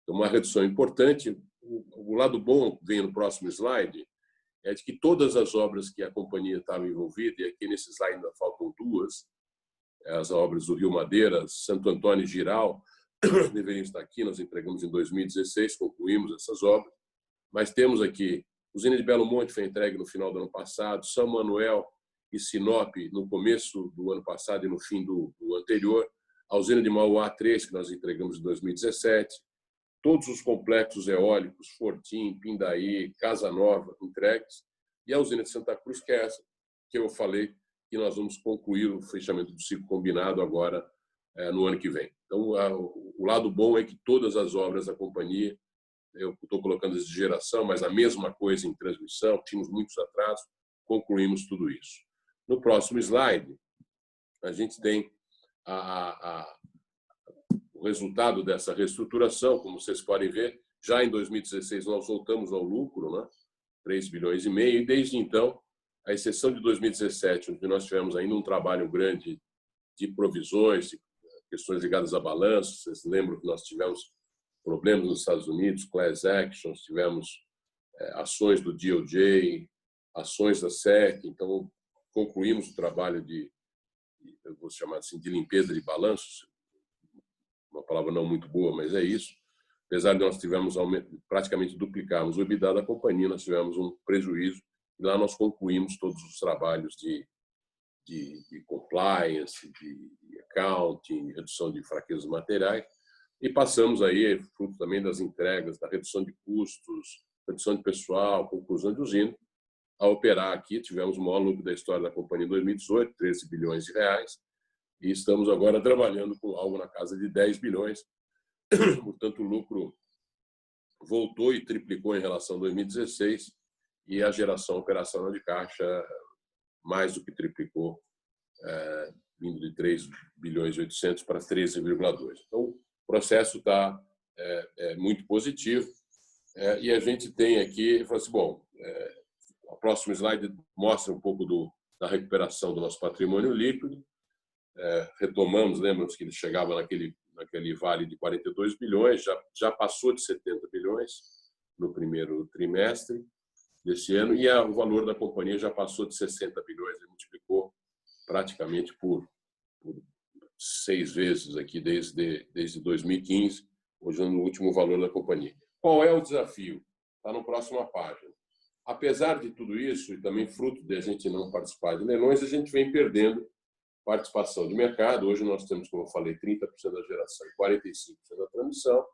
Então, uma redução importante. O lado bom, vem no próximo slide, é de que todas as obras que a companhia estava envolvida, e aqui nesse slide ainda faltam duas, as obras do Rio Madeira, Santo Antônio e Giral, deveriam estar aqui, nós entregamos em 2016, concluímos essas obras, mas temos aqui usina de Belo Monte foi entregue no final do ano passado, São Manuel e Sinop no começo do ano passado e no fim do anterior, a usina de Mauá 3, que nós entregamos em 2017, todos os complexos eólicos, Fortim, Pindaí, Casa Nova, entregues, e a usina de Santa Cruz, que é essa que eu falei, que nós vamos concluir o fechamento do ciclo combinado agora no ano que vem. Então, o lado bom é que todas as obras da companhia, eu estou colocando as de geração, mas a mesma coisa em transmissão, tínhamos muitos atrasos, concluímos tudo isso. No próximo slide, a gente tem o resultado dessa reestruturação, como vocês podem ver, já em 2016 nós voltamos ao lucro, né? 3 bilhões e meio, e desde então, à exceção de 2017, onde nós tivemos ainda um trabalho grande de provisões, de questões ligadas a balanço, vocês lembram que nós tivemos problemas nos Estados Unidos, class actions, tivemos ações do DOJ, ações da SEC, então concluímos o trabalho eu vou chamar assim, de limpeza de balanços, uma palavra não muito boa, mas é isso. Apesar de nós praticamente duplicarmos o EBITDA da companhia, nós tivemos um prejuízo, e lá nós concluímos todos os trabalhos de compliance, de accounting, redução de fraquezas materiais, e passamos aí, fruto também das entregas, da redução de custos, redução de pessoal, conclusão de usina, a operar aqui. Tivemos o maior lucro da história da companhia em 2018, 13 bilhões de reais, e estamos agora trabalhando com algo na casa de 10 bilhões. Portanto, o lucro voltou e triplicou em relação a 2016, e a geração operacional de caixa mais do que triplicou, vindo de 3 bilhões e 800 para 13,2. Então, o processo está muito positivo, e a gente tem aqui, fala assim, bom, o próximo slide mostra um pouco da recuperação do nosso patrimônio líquido. Retomamos, lembram-se que ele chegava naquele vale de 42 bilhões, já passou de 70 bilhões no primeiro trimestre desse ano, e o valor da companhia já passou de 60 bilhões, ele multiplicou praticamente por 6 vezes aqui desde 2015, hoje no último valor da companhia. Qual é o desafio? Está na próxima página. Apesar de tudo isso, e também fruto de a gente não participar de leilões, a gente vem perdendo participação de mercado. Hoje nós temos, como eu falei, 30% da geração e 45% da transmissão.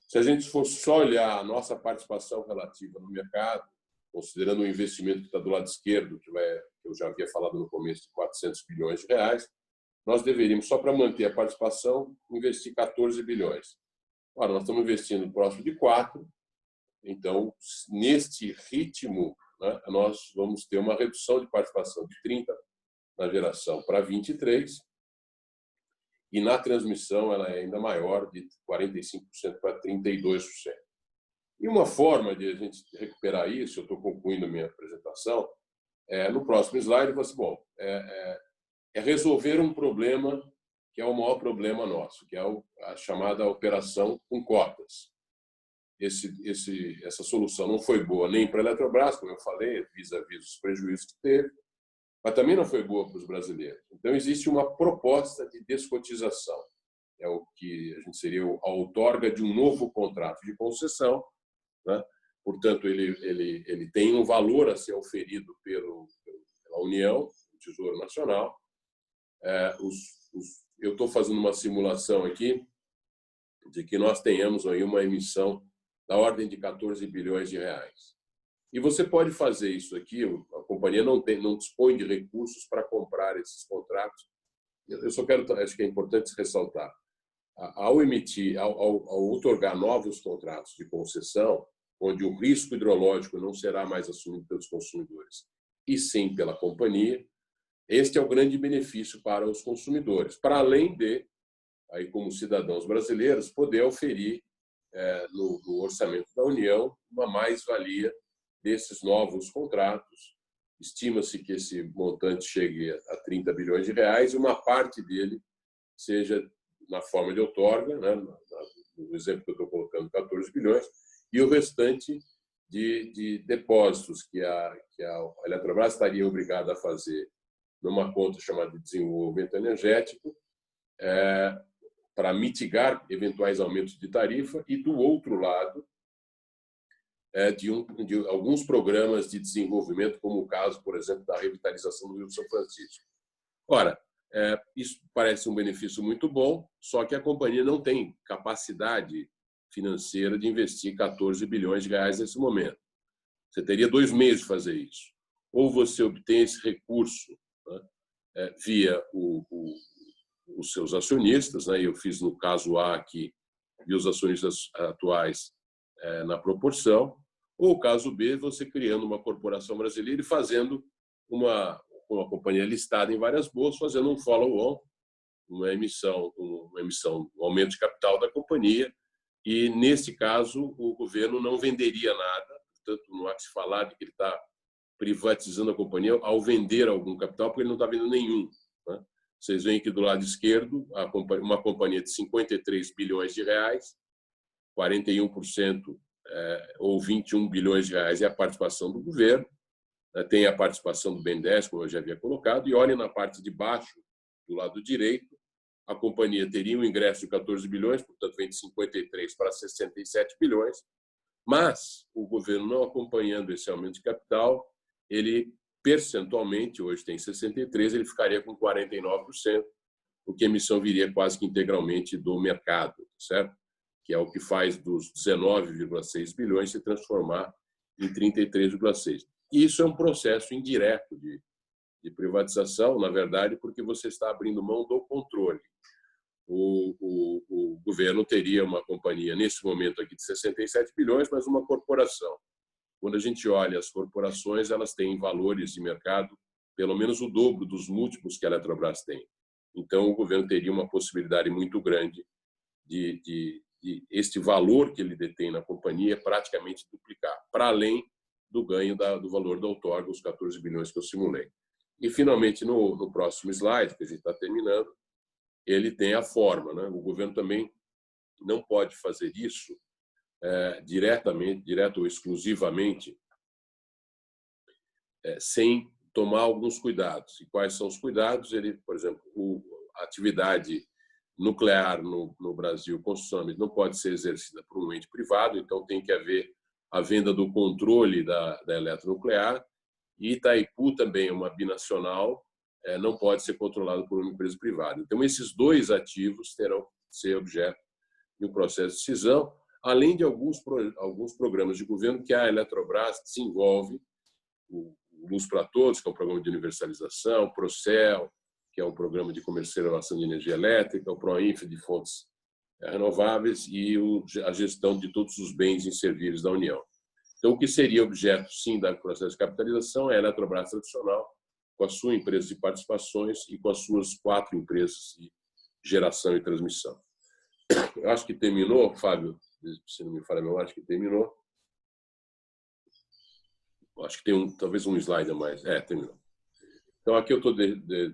Se a gente for só olhar a nossa participação relativa no mercado, considerando o investimento que está do lado esquerdo, que eu já havia falado no começo, de 400 bilhões de reais, nós deveríamos, só para manter a participação, investir 14 bilhões. Ora, nós estamos investindo próximo de 4, então, neste ritmo, né, nós vamos ter uma redução de participação de 30 na geração para 23, e na transmissão ela é ainda maior, de 45% para 32%. E uma forma de a gente recuperar isso, eu estou concluindo a minha apresentação, no próximo slide, eu vou assim, bom, é resolver um problema que é o maior problema nosso, que é a chamada operação com cotas. Essa solução não foi boa nem para a Eletrobras, como eu falei, vis-à-vis os prejuízos que teve, mas também não foi boa para os brasileiros. Então, existe uma proposta de descotização. É o que a gente seria a outorga de um novo contrato de concessão, né? Portanto, ele tem um valor a ser oferido pela União, o Tesouro Nacional. Eu estou fazendo uma simulação aqui de que nós tenhamos aí uma emissão da ordem de 14 bilhões de reais. E você pode fazer isso aqui, a companhia não dispõe de recursos para comprar esses contratos. Eu só acho que é importante ressaltar, ao outorgar novos contratos de concessão, onde o risco hidrológico não será mais assumido pelos consumidores, e sim pela companhia, este é o grande benefício para os consumidores, para além de, aí como cidadãos brasileiros, poder oferir no orçamento da União uma mais-valia desses novos contratos. Estima-se que esse montante chegue a 30 bilhões de reais e uma parte dele seja na forma de outorga, né? No exemplo que eu estou colocando, 14 bilhões, e o restante de depósitos que a Eletrobras estaria obrigada a fazer numa conta chamada de desenvolvimento energético, para mitigar eventuais aumentos de tarifa, e, do outro lado, de alguns programas de desenvolvimento, como o caso, por exemplo, da revitalização do Rio São Francisco. Ora, isso parece um benefício muito bom, só que a companhia não tem capacidade financeira de investir 14 bilhões de reais nesse momento. Você teria 2 meses de fazer isso. Ou você obtém esse recurso, né, via os seus acionistas, né? Eu fiz no caso A aqui, e os acionistas atuais na proporção, ou o caso B, você criando uma corporação brasileira e fazendo uma companhia listada em várias bolsas, fazendo um follow-on, uma emissão, um aumento de capital da companhia. E, nesse caso, o governo não venderia nada, portanto, não há que se falar de que ele está privatizando a companhia ao vender algum capital, porque ele não está vendendo nenhum, né? Vocês veem aqui do lado esquerdo uma companhia de 53 bilhões de reais, 41% ou 21 bilhões de reais é a participação do governo, tem a participação do BNDES, como eu já havia colocado, e olhem na parte de baixo, do lado direito, a companhia teria um ingresso de 14 bilhões, portanto, vem de 53 para 67 bilhões, mas o governo não acompanhando esse aumento de capital, ele percentualmente, hoje tem 63%, ele ficaria com 49%, porque a emissão viria quase que integralmente do mercado, certo? Que é o que faz dos 19,6 bilhões se transformar em 33,6. Isso é um processo indireto de privatização, na verdade, porque você está abrindo mão do controle. O governo teria uma companhia, nesse momento aqui, de 67 bilhões, mas uma corporação. Quando a gente olha as corporações, elas têm valores de mercado pelo menos o dobro dos múltiplos que a Eletrobras tem. Então, o governo teria uma possibilidade muito grande de este valor que ele detém na companhia praticamente duplicar, para além do ganho do valor da outorga, os 14 bilhões que eu simulei. E, finalmente, no próximo slide, que a gente está terminando, ele tem a forma, né? O governo também não pode fazer isso direto ou exclusivamente, sem tomar alguns cuidados. E quais são os cuidados? Ele, por exemplo, a atividade nuclear no Brasil, consome, não pode ser exercida por um ente privado, então tem que haver a venda do controle da eletronuclear, e Itaipu também é uma binacional, não pode ser controlado por uma empresa privada. Então, esses 2 ativos terão que ser objeto de um processo de cisão, além de alguns programas de governo que a Eletrobras desenvolve, o Luz para Todos, que é um programa de universalização, o Procel, que é um programa de comercialização de energia elétrica, o Proinf de fontes renováveis e a gestão de todos os bens e serviços da União. Então, o que seria objeto, sim, do processo de capitalização é a Eletrobras tradicional, com a sua empresa de participações e com as suas 4 empresas de geração e transmissão. Eu acho que terminou, Fábio, se não me falha a memória, acho que terminou. Acho que tem talvez um slide a mais. Terminou. Então, aqui eu estou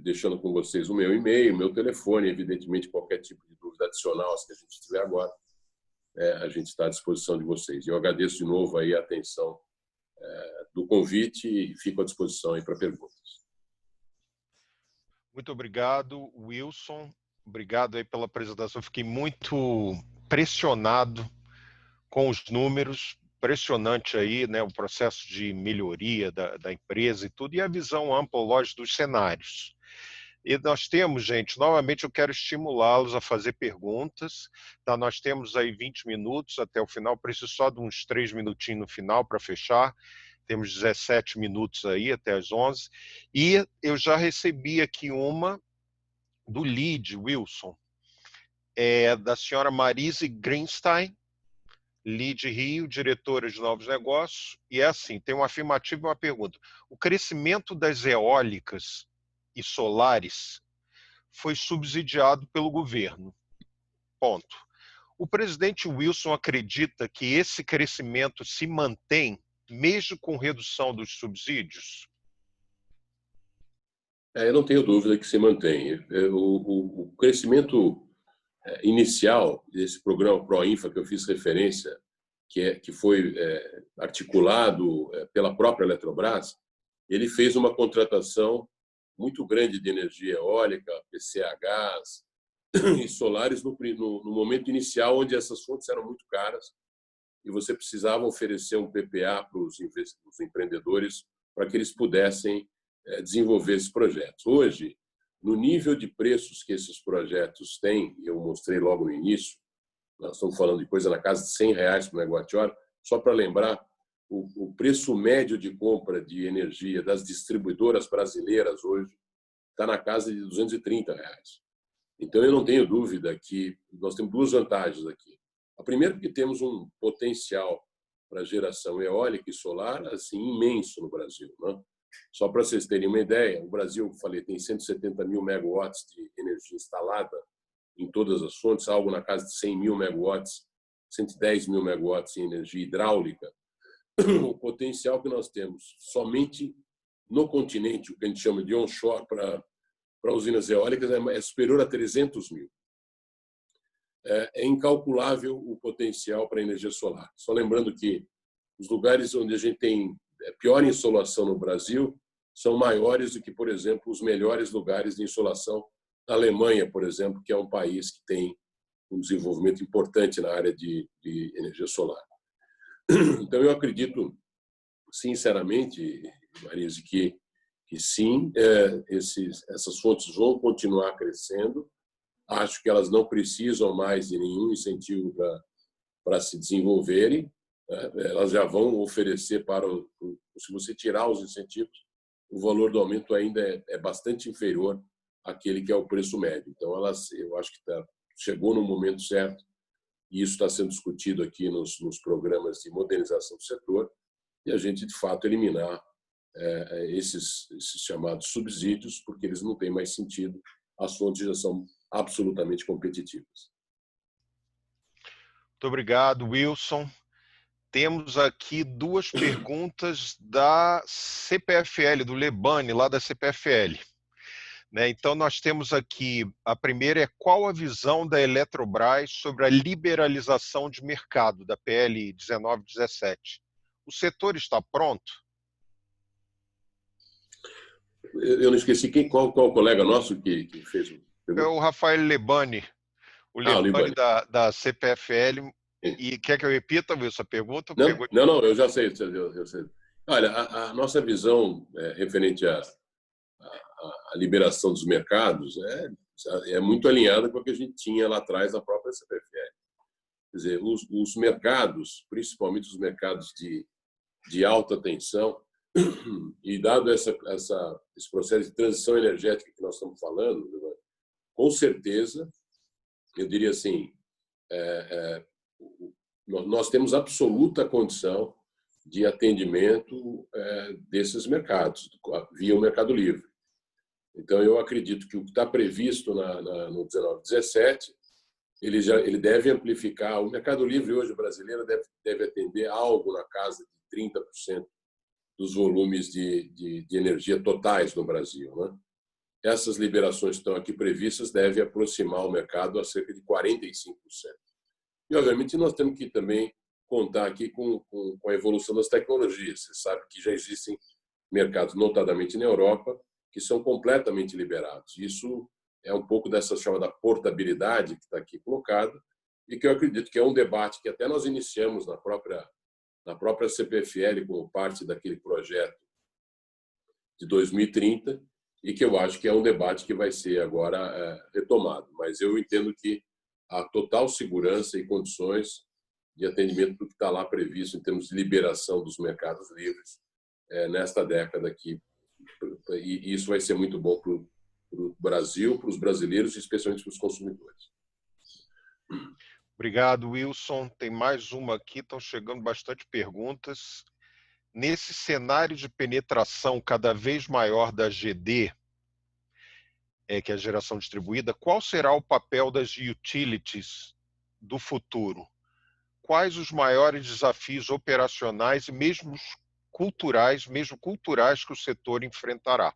deixando com vocês o meu e-mail, o meu telefone, evidentemente, qualquer tipo de dúvida adicional, se a gente tiver agora, a gente está à disposição de vocês. Eu agradeço de novo aí a atenção do convite e fico à disposição aí para perguntas. Muito obrigado, Wilson. Obrigado aí pela apresentação. Fiquei muito pressionado com os números, impressionante aí, né, o processo de melhoria da empresa e tudo, e a visão ampla, lógico, dos cenários. E nós temos, gente, novamente eu quero estimulá-los a fazer perguntas, tá? Nós temos aí 20 minutos até o final, preciso só de uns 3 minutinhos no final para fechar. Temos 17 minutos aí até as 11. E eu já recebi aqui uma do lead, Wilson, da senhora Marise Greenstein, lead Rio, diretora de novos negócios. E é assim, tem uma afirmativa e uma pergunta. O crescimento das eólicas e solares foi subsidiado pelo governo. Ponto. O presidente Wilson acredita que esse crescimento se mantém mesmo com redução dos subsídios? Eu não tenho dúvida que se mantém. O crescimento inicial desse programa ProInfa que eu fiz referência, que foi articulado pela própria Eletrobras, ele fez uma contratação muito grande de energia eólica, PCHs e solares no momento inicial, onde essas fontes eram muito caras e você precisava oferecer um PPA para os empreendedores para que eles pudessem desenvolver esses projetos. Hoje, no nível de preços que esses projetos têm, eu mostrei logo no início, nós estamos falando de coisa na casa de R$100 por megawatt-hora, só para lembrar, o preço médio de compra de energia das distribuidoras brasileiras hoje está na casa de R$230. Então, eu não tenho dúvida que nós temos duas vantagens aqui. A primeira é que temos um potencial para geração eólica e solar assim imenso no Brasil, né? Só para vocês terem uma ideia, o Brasil, falei, tem 170 mil megawatts de energia instalada em todas as fontes, algo na casa de 100 mil megawatts, 110 mil megawatts em energia hidráulica. O potencial que nós temos somente no continente, o que a gente chama de onshore para usinas eólicas, é superior a 300 mil. É incalculável o potencial para a energia solar. Só lembrando que os lugares onde a gente tem pior insolação no Brasil são maiores do que, por exemplo, os melhores lugares de insolação na Alemanha, por exemplo, que é um país que tem um desenvolvimento importante na área de energia solar. Então, eu acredito, sinceramente, Marise, que sim, essas fontes vão continuar crescendo. Acho que elas não precisam mais de nenhum incentivo para se desenvolverem. Elas já vão oferecer se você tirar os incentivos, o valor do aumento ainda é bastante inferior àquele que é o preço médio. Então, eu acho que chegou no momento certo e isso está sendo discutido aqui nos programas de modernização do setor e a gente, de fato, eliminar esses chamados subsídios, porque eles não têm mais sentido, as fontes já são absolutamente competitivas. Muito obrigado, Wilson. Temos aqui duas perguntas da CPFL, do Lebane, lá da CPFL. Então, nós temos aqui, a primeira é qual a visão da Eletrobras sobre a liberalização de mercado da PL 1917? O setor está pronto? Eu não esqueci qual colega nosso que fez o É o Rafael Lebane, o Lebane da CPFL. E quer que eu repita, Wilson, a pergunta? Não, eu já sei. Eu sei. Olha, a nossa visão referente à liberação dos mercados é muito alinhada com o que a gente tinha lá atrás na própria CPFL. Quer dizer, os mercados, principalmente os mercados de alta tensão, e dado esse processo de transição energética que nós estamos falando, com certeza, eu diria assim, nós temos absoluta condição de atendimento desses mercados, via o Mercado Livre. Então, eu acredito que o que está previsto no 1917, ele deve amplificar. O Mercado Livre hoje brasileiro deve atender algo na casa de 30% dos volumes de energia totais no Brasil, né? Essas liberações que estão aqui previstas devem aproximar o mercado a cerca de 45%. E, obviamente, nós temos que também contar aqui com a evolução das tecnologias. Você sabe que já existem mercados, notadamente na Europa, que são completamente liberados. Isso é um pouco dessa chamada portabilidade que está aqui colocada e que eu acredito que é um debate que até nós iniciamos na própria CPFL como parte daquele projeto de 2030 e que eu acho que é um debate que vai ser agora retomado. Mas eu entendo que há total segurança e condições de atendimento do que está lá previsto em termos de liberação dos mercados livres nesta década aqui. E isso vai ser muito bom para o Brasil, para os brasileiros e especialmente para os consumidores. Obrigado, Wilson. Tem mais uma aqui, estão chegando bastante perguntas. Nesse cenário de penetração cada vez maior da GD, que é a geração distribuída, qual será o papel das utilities do futuro? Quais os maiores desafios operacionais e mesmo culturais que o setor enfrentará?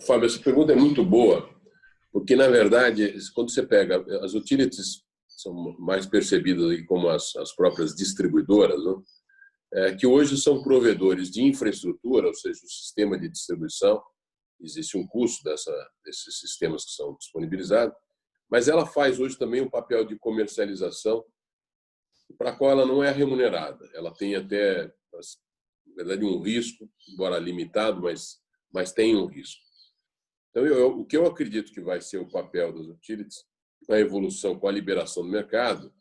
Fábio, essa pergunta é muito boa, porque, na verdade, quando você pega as utilities, são mais percebidas como as próprias distribuidoras, né? Que hoje são provedores de infraestrutura, ou seja, o sistema de distribuição. Existe um custo desses sistemas que são disponibilizados, mas ela faz hoje também um papel de comercialização para a qual ela não é remunerada. Ela tem até, na verdade, um risco, embora limitado, mas tem um risco. Então, o que eu acredito que vai ser o papel das utilities na evolução com a liberação do mercado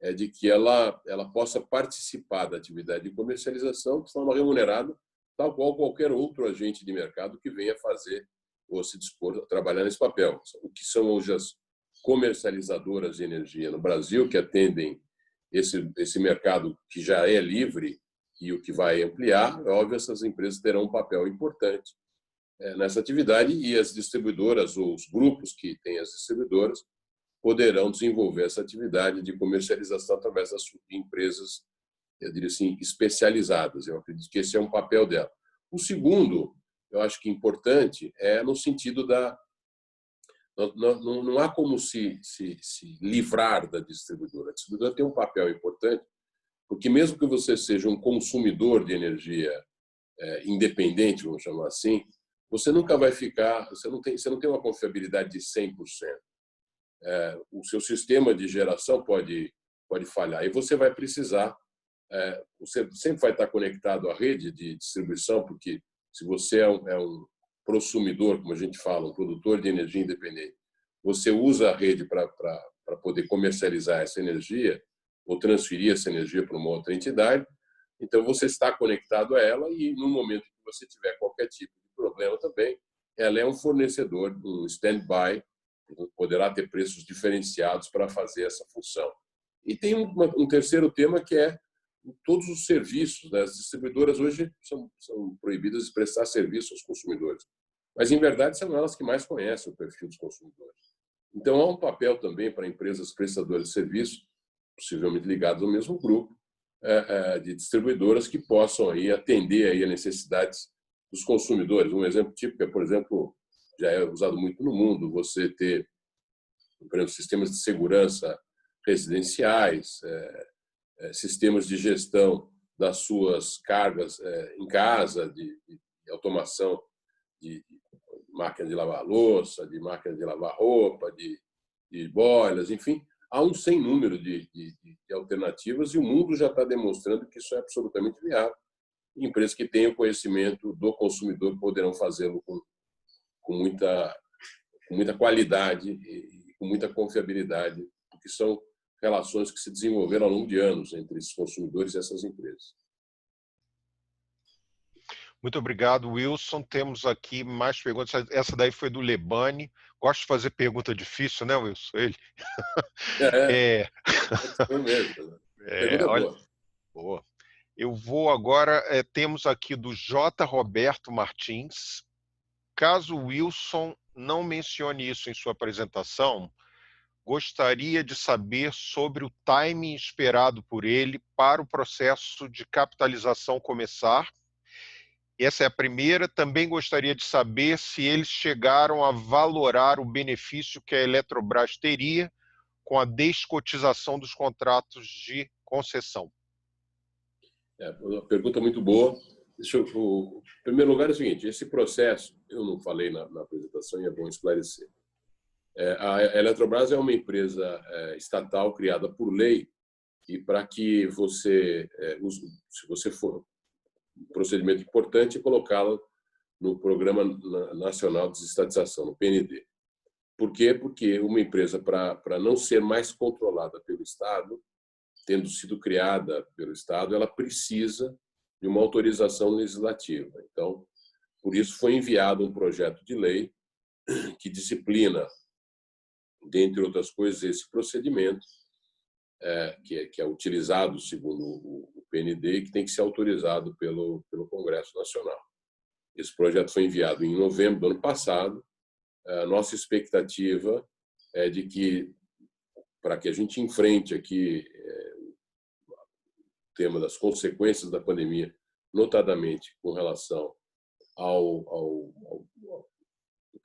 é de que ela possa participar da atividade de comercialização de forma remunerada, tal qual qualquer outro agente de mercado que venha fazer ou se dispor a trabalhar nesse papel. O que são hoje as comercializadoras de energia no Brasil, que atendem esse mercado que já é livre e o que vai ampliar, é óbvio, essas empresas terão um papel importante nessa atividade e as distribuidoras ou os grupos que têm as distribuidoras poderão desenvolver essa atividade de comercialização através das empresas, eu diria assim, especializadas. Eu acredito que esse é um papel dela. O segundo, eu acho que importante, é no sentido da... Não há como se livrar da distribuidora. A distribuidora tem um papel importante, porque mesmo que você seja um consumidor de energia independente, vamos chamar assim, você nunca vai ficar... Você não tem uma confiabilidade de 100%. O seu sistema de geração pode falhar e você vai precisar, você sempre vai estar conectado à rede de distribuição, porque se você é um prosumidor, como a gente fala, um produtor de energia independente, você usa a rede para poder comercializar essa energia ou transferir essa energia para uma outra entidade, então você está conectado a ela e no momento que você tiver qualquer tipo de problema também, ela é um fornecedor, um stand-by, poderá ter preços diferenciados para fazer essa função. E tem um terceiro tema que é todos os serviços. As distribuidoras hoje são proibidas de prestar serviço aos consumidores, mas em verdade são elas que mais conhecem o perfil dos consumidores. Então há um papel também para empresas prestadoras de serviço, possivelmente ligadas ao mesmo grupo, de distribuidoras que possam aí atender aí a necessidades dos consumidores. Um exemplo típico é, por exemplo, já é usado muito no mundo, você ter, por exemplo, sistemas de segurança residenciais, sistemas de gestão das suas cargas em casa, de automação de máquina de lavar louça, de máquina de lavar roupa, de boilers, enfim, há um sem número de alternativas e o mundo já está demonstrando que isso é absolutamente viável. Empresas que tenham conhecimento do consumidor poderão fazê-lo com muita qualidade e com muita confiabilidade, porque são relações que se desenvolveram ao longo de anos entre esses consumidores e essas empresas. Muito obrigado, Wilson. Temos aqui mais perguntas. Essa daí foi do Lebani. Gosto de fazer pergunta difícil, né, Wilson? Ele. Mesmo. Pergunta olha, boa. Eu vou agora, temos aqui do J. Roberto Martins. Caso o Wilson não mencione isso em sua apresentação, gostaria de saber sobre o timing esperado por ele para o processo de capitalização começar. Essa é a primeira. Também gostaria de saber se eles chegaram a valorar o benefício que a Eletrobras teria com a descotização dos contratos de concessão. Uma pergunta muito boa. Em primeiro lugar, é o seguinte: esse processo, eu não falei na apresentação e é bom esclarecer. A Eletrobras é uma empresa estatal criada por lei e para que você, se você for um procedimento importante, é colocá-la no Programa Nacional de Desestatização, no PND. Por quê? Porque uma empresa, para não ser mais controlada pelo Estado, tendo sido criada pelo Estado, ela precisa de uma autorização legislativa. Então, por isso foi enviado um projeto de lei que disciplina, dentre outras coisas, esse procedimento, que é utilizado segundo o PND e que tem que ser autorizado pelo Congresso Nacional. Esse projeto foi enviado em novembro do ano passado. A nossa expectativa é de que, para que a gente enfrente aqui o tema das consequências da pandemia, notadamente com relação ao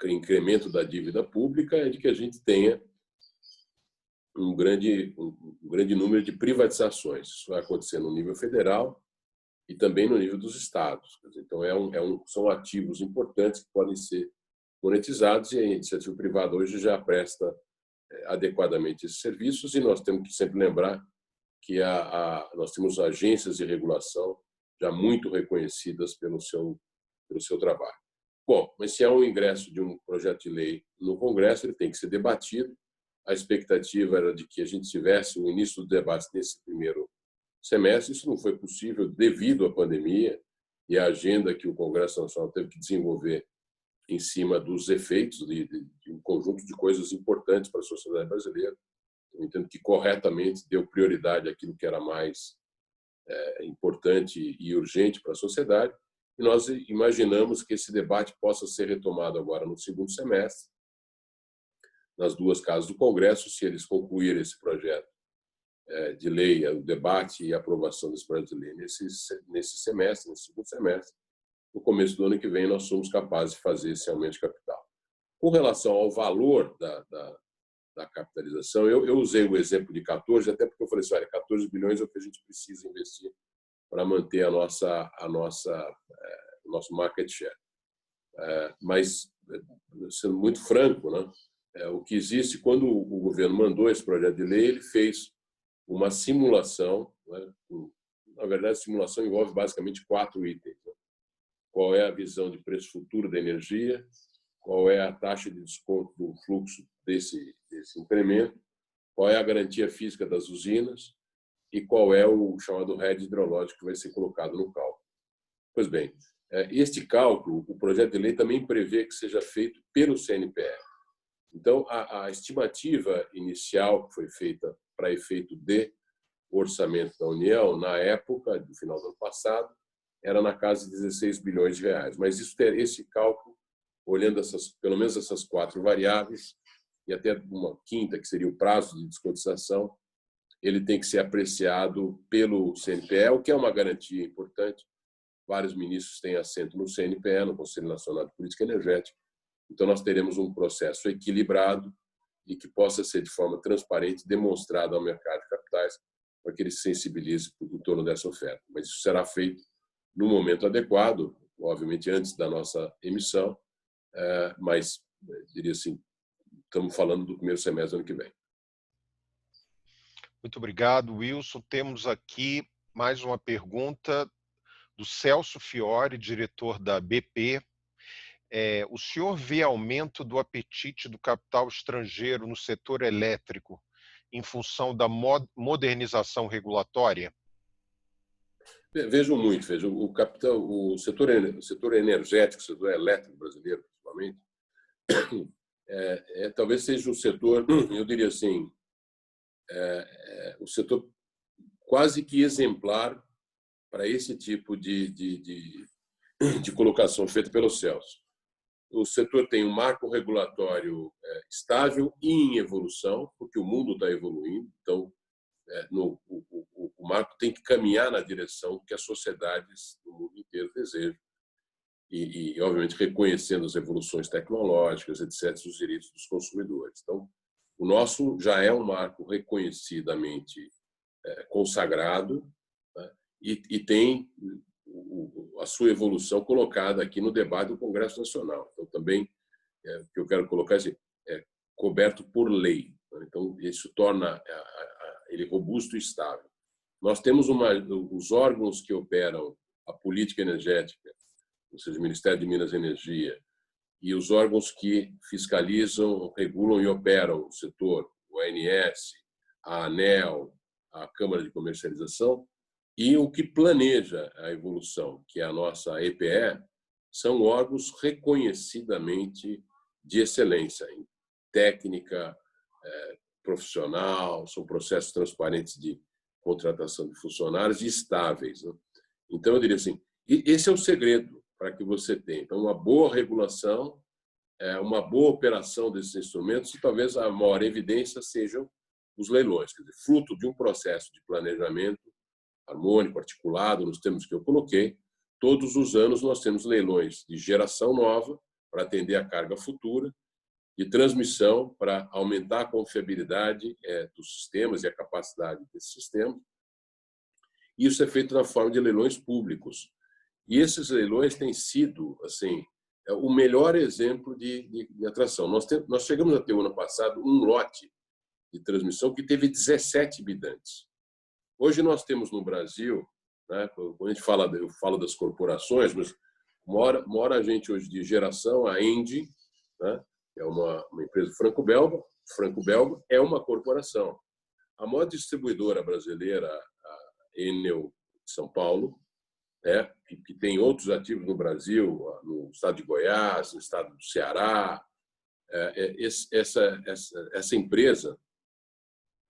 incremento da dívida pública, é de que a gente tenha um grande número de privatizações. Isso vai acontecer no nível federal e também no nível dos estados. Então, são ativos importantes que podem ser monetizados e a iniciativa privada hoje já presta adequadamente esses serviços e nós temos que sempre lembrar que nós temos agências de regulação já muito reconhecidas pelo seu trabalho. Bom, mas se há um ingresso de um projeto de lei no Congresso, ele tem que ser debatido. A expectativa era de que a gente tivesse o início do debate nesse primeiro semestre. Isso não foi possível devido à pandemia e à agenda que o Congresso Nacional teve que desenvolver em cima dos efeitos de um conjunto de coisas importantes para a sociedade brasileira. Eu entendo que corretamente deu prioridade àquilo que era mais importante e urgente para a sociedade. E nós imaginamos que esse debate possa ser retomado agora no segundo semestre, nas duas casas do Congresso, se eles concluírem esse projeto de lei, o debate e a aprovação desse projeto de lei nesse semestre, nesse segundo semestre. No começo do ano que vem, nós somos capazes de fazer esse aumento de capital. Com relação ao valor da capitalização, eu usei o exemplo de 14, até porque eu falei assim, olha, 14 bilhões é o que a gente precisa investir para manter o nosso market share. Mas, sendo muito franco, né, o que existe, quando o governo mandou esse projeto de lei, ele fez uma simulação, né, na verdade, a simulação envolve basicamente 4 itens. Né? Qual é a visão de preço futuro da energia, qual é a taxa de desconto do fluxo desse incremento, qual é a garantia física das usinas e qual é o chamado hedge hidrológico que vai ser colocado no cálculo. Pois bem, este cálculo, o projeto de lei também prevê que seja feito pelo CNPE. Então, a estimativa inicial que foi feita para efeito de orçamento da União, na época, do final do ano passado, era na casa de 16 bilhões de reais. Mas esse cálculo, olhando pelo menos essas 4 variáveis, e até uma quinta, que seria o prazo de descotização, ele tem que ser apreciado pelo CNPE, o que é uma garantia importante. Vários ministros têm assento no CNPE, no Conselho Nacional de Política Energética. Então, nós teremos um processo equilibrado e que possa ser de forma transparente demonstrado ao mercado de capitais para que ele se sensibilize em torno dessa oferta. Mas isso será feito no momento adequado, obviamente antes da nossa emissão, mas diria assim, estamos falando do primeiro semestre do ano que vem. Muito obrigado, Wilson. Temos aqui mais uma pergunta do Celso Fiore, diretor da BP. O senhor vê aumento do apetite do capital estrangeiro no setor elétrico em função da modernização regulatória? Vejo muito. O setor energético, o setor elétrico brasileiro, principalmente, talvez seja um setor, eu diria assim, o setor quase que exemplar para esse tipo de colocação feita pelo Celso. O setor tem um marco regulatório estável e em evolução, porque o mundo está evoluindo, então o marco tem que caminhar na direção que as sociedades do mundo inteiro desejam e obviamente, reconhecendo as evoluções tecnológicas, etc., os direitos dos consumidores. Então, o nosso já é um marco reconhecidamente consagrado, né? E tem a sua evolução colocada aqui no debate do Congresso Nacional. Então, também, o que eu quero colocar é coberto por lei. Então, isso torna ele robusto e estável. Nós temos os órgãos que operam a política energética, ou seja, o Ministério de Minas e Energia, e os órgãos que fiscalizam, regulam e operam o setor, o ANS, a ANEEL, a Câmara de Comercialização, e o que planeja a evolução, que é a nossa EPE, são órgãos reconhecidamente de excelência em técnica, profissional, são processos transparentes de contratação de funcionários e estáveis. Né? Então, eu diria assim, esse é o segredo para que você tenha. Então, uma boa regulação, uma boa operação desses instrumentos e talvez a maior evidência sejam os leilões, quer dizer, fruto de um processo de planejamento harmônico, articulado, nos termos que eu coloquei. Todos os anos nós temos leilões de geração nova para atender a carga futura, de transmissão para aumentar a confiabilidade dos sistemas e a capacidade desses sistemas. Isso é feito na forma de leilões públicos. E esses leilões têm sido assim, o melhor exemplo de atração. Nós chegamos a ter, no ano passado, um lote de transmissão que teve 17 bidantes. Hoje nós temos no Brasil, né, quando a gente eu falo das corporações, mas maior agente hoje de geração, a ENGIE, né, é uma empresa franco-belga, é uma corporação. A maior distribuidora brasileira, a Enel de São Paulo, que tem outros ativos no Brasil, no estado de Goiás, no estado do Ceará. Essa empresa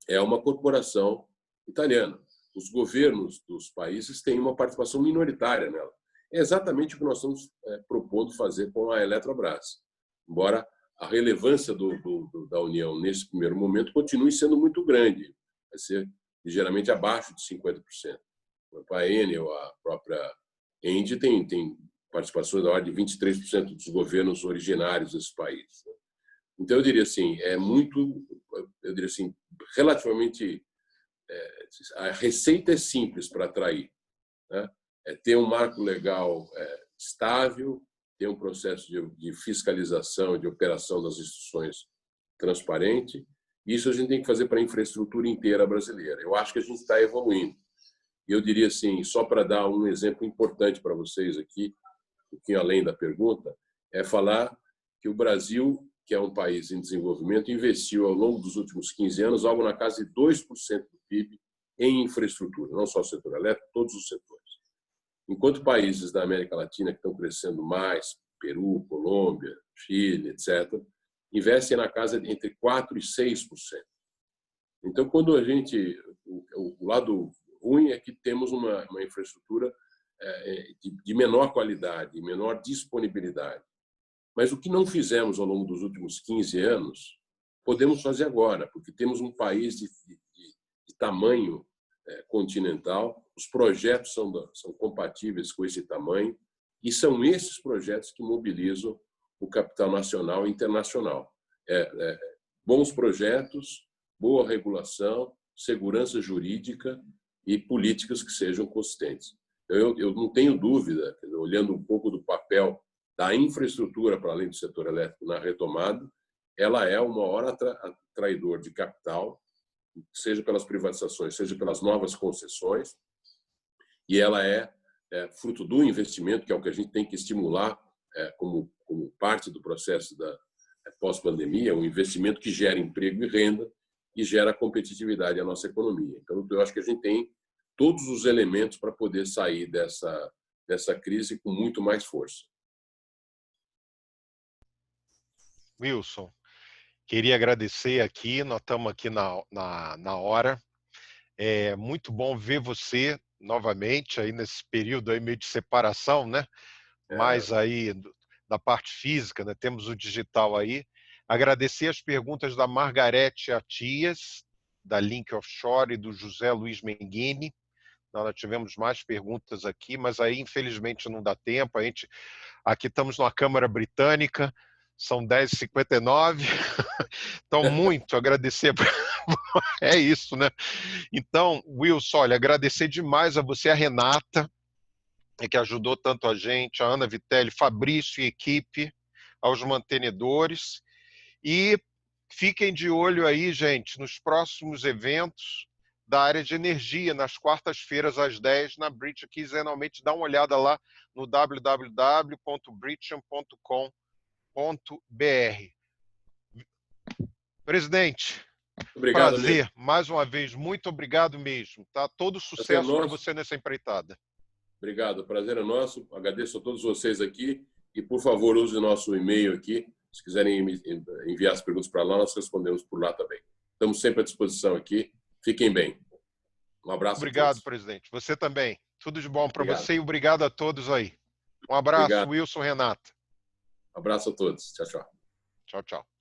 é uma corporação italiana. Os governos dos países têm uma participação minoritária nela. É exatamente o que nós estamos propondo fazer com a Eletrobras. Embora a relevância da União nesse primeiro momento continue sendo muito grande, vai ser ligeiramente abaixo de 50%. A Enel, a própria ENGIE, tem participações da ordem de 23% dos governos originários desse país. Então, eu diria assim, relativamente, a receita é simples para atrair. Né? Ter um marco legal estável, ter um processo de fiscalização, de operação das instituições transparente. Isso a gente tem que fazer para a infraestrutura inteira brasileira. Eu acho que a gente está evoluindo. E eu diria assim, só para dar um exemplo importante para vocês aqui, um pouquinho além da pergunta, é falar que o Brasil, que é um país em desenvolvimento, investiu ao longo dos últimos 15 anos algo na casa de 2% do PIB em infraestrutura, não só o setor elétrico, todos os setores. Enquanto países da América Latina que estão crescendo mais, Peru, Colômbia, Chile, etc., investem na casa de entre 4% e 6%. Então, quando o lado ruim é que temos uma infraestrutura de menor qualidade, menor disponibilidade. Mas o que não fizemos ao longo dos últimos 15 anos, podemos fazer agora, porque temos um país de tamanho continental, os projetos são compatíveis com esse tamanho, e são esses projetos que mobilizam o capital nacional e internacional. Bons projetos, boa regulação, segurança jurídica e políticas que sejam consistentes. Eu não tenho dúvida, olhando um pouco do papel da infraestrutura para além do setor elétrico na retomada, ela é o maior atraidor de capital, seja pelas privatizações, seja pelas novas concessões, e ela é fruto do investimento, que é o que a gente tem que estimular como parte do processo da pós-pandemia, um investimento que gera emprego e renda e gera competitividade à nossa economia. Então, eu acho que a gente tem todos os elementos para poder sair dessa crise com muito mais força. Wilson, queria agradecer aqui, nós estamos aqui na hora. É muito bom ver você novamente aí nesse período aí meio de separação, né? Mais aí da parte física, né? Temos o digital aí. Agradecer as perguntas da Margarete Atias, da Link Offshore, e do José Luiz Menghini. Nós tivemos mais perguntas aqui, mas aí infelizmente não dá tempo. Aqui estamos numa Câmara Britânica, são 10h59. Então, muito agradecer. É isso, né? Então, Wilson, olha, agradecer demais a você, a Renata, que ajudou tanto a gente, a Ana Vitelli, Fabrício e equipe, aos mantenedores. E fiquem de olho aí, gente, nos próximos eventos da área de energia, nas quartas-feiras às 10, na Britium. Quinzenalmente, dá uma olhada lá no www.britium.com.br. Presidente, Obrigado, prazer, amigo. mais uma vez, muito obrigado mesmo. Tá? Todo sucesso para você nessa empreitada. Obrigado, o prazer é nosso. Agradeço a todos vocês aqui e, por favor, use o nosso e-mail aqui. Se quiserem enviar as perguntas para lá, nós respondemos por lá também. Estamos sempre à disposição aqui. Fiquem bem. Um abraço. Obrigado, presidente. Você também. Tudo de bom para você e obrigado a todos aí. Um abraço, Obrigado. Wilson, Renata. Um abraço a todos. Tchau, tchau. Tchau, tchau.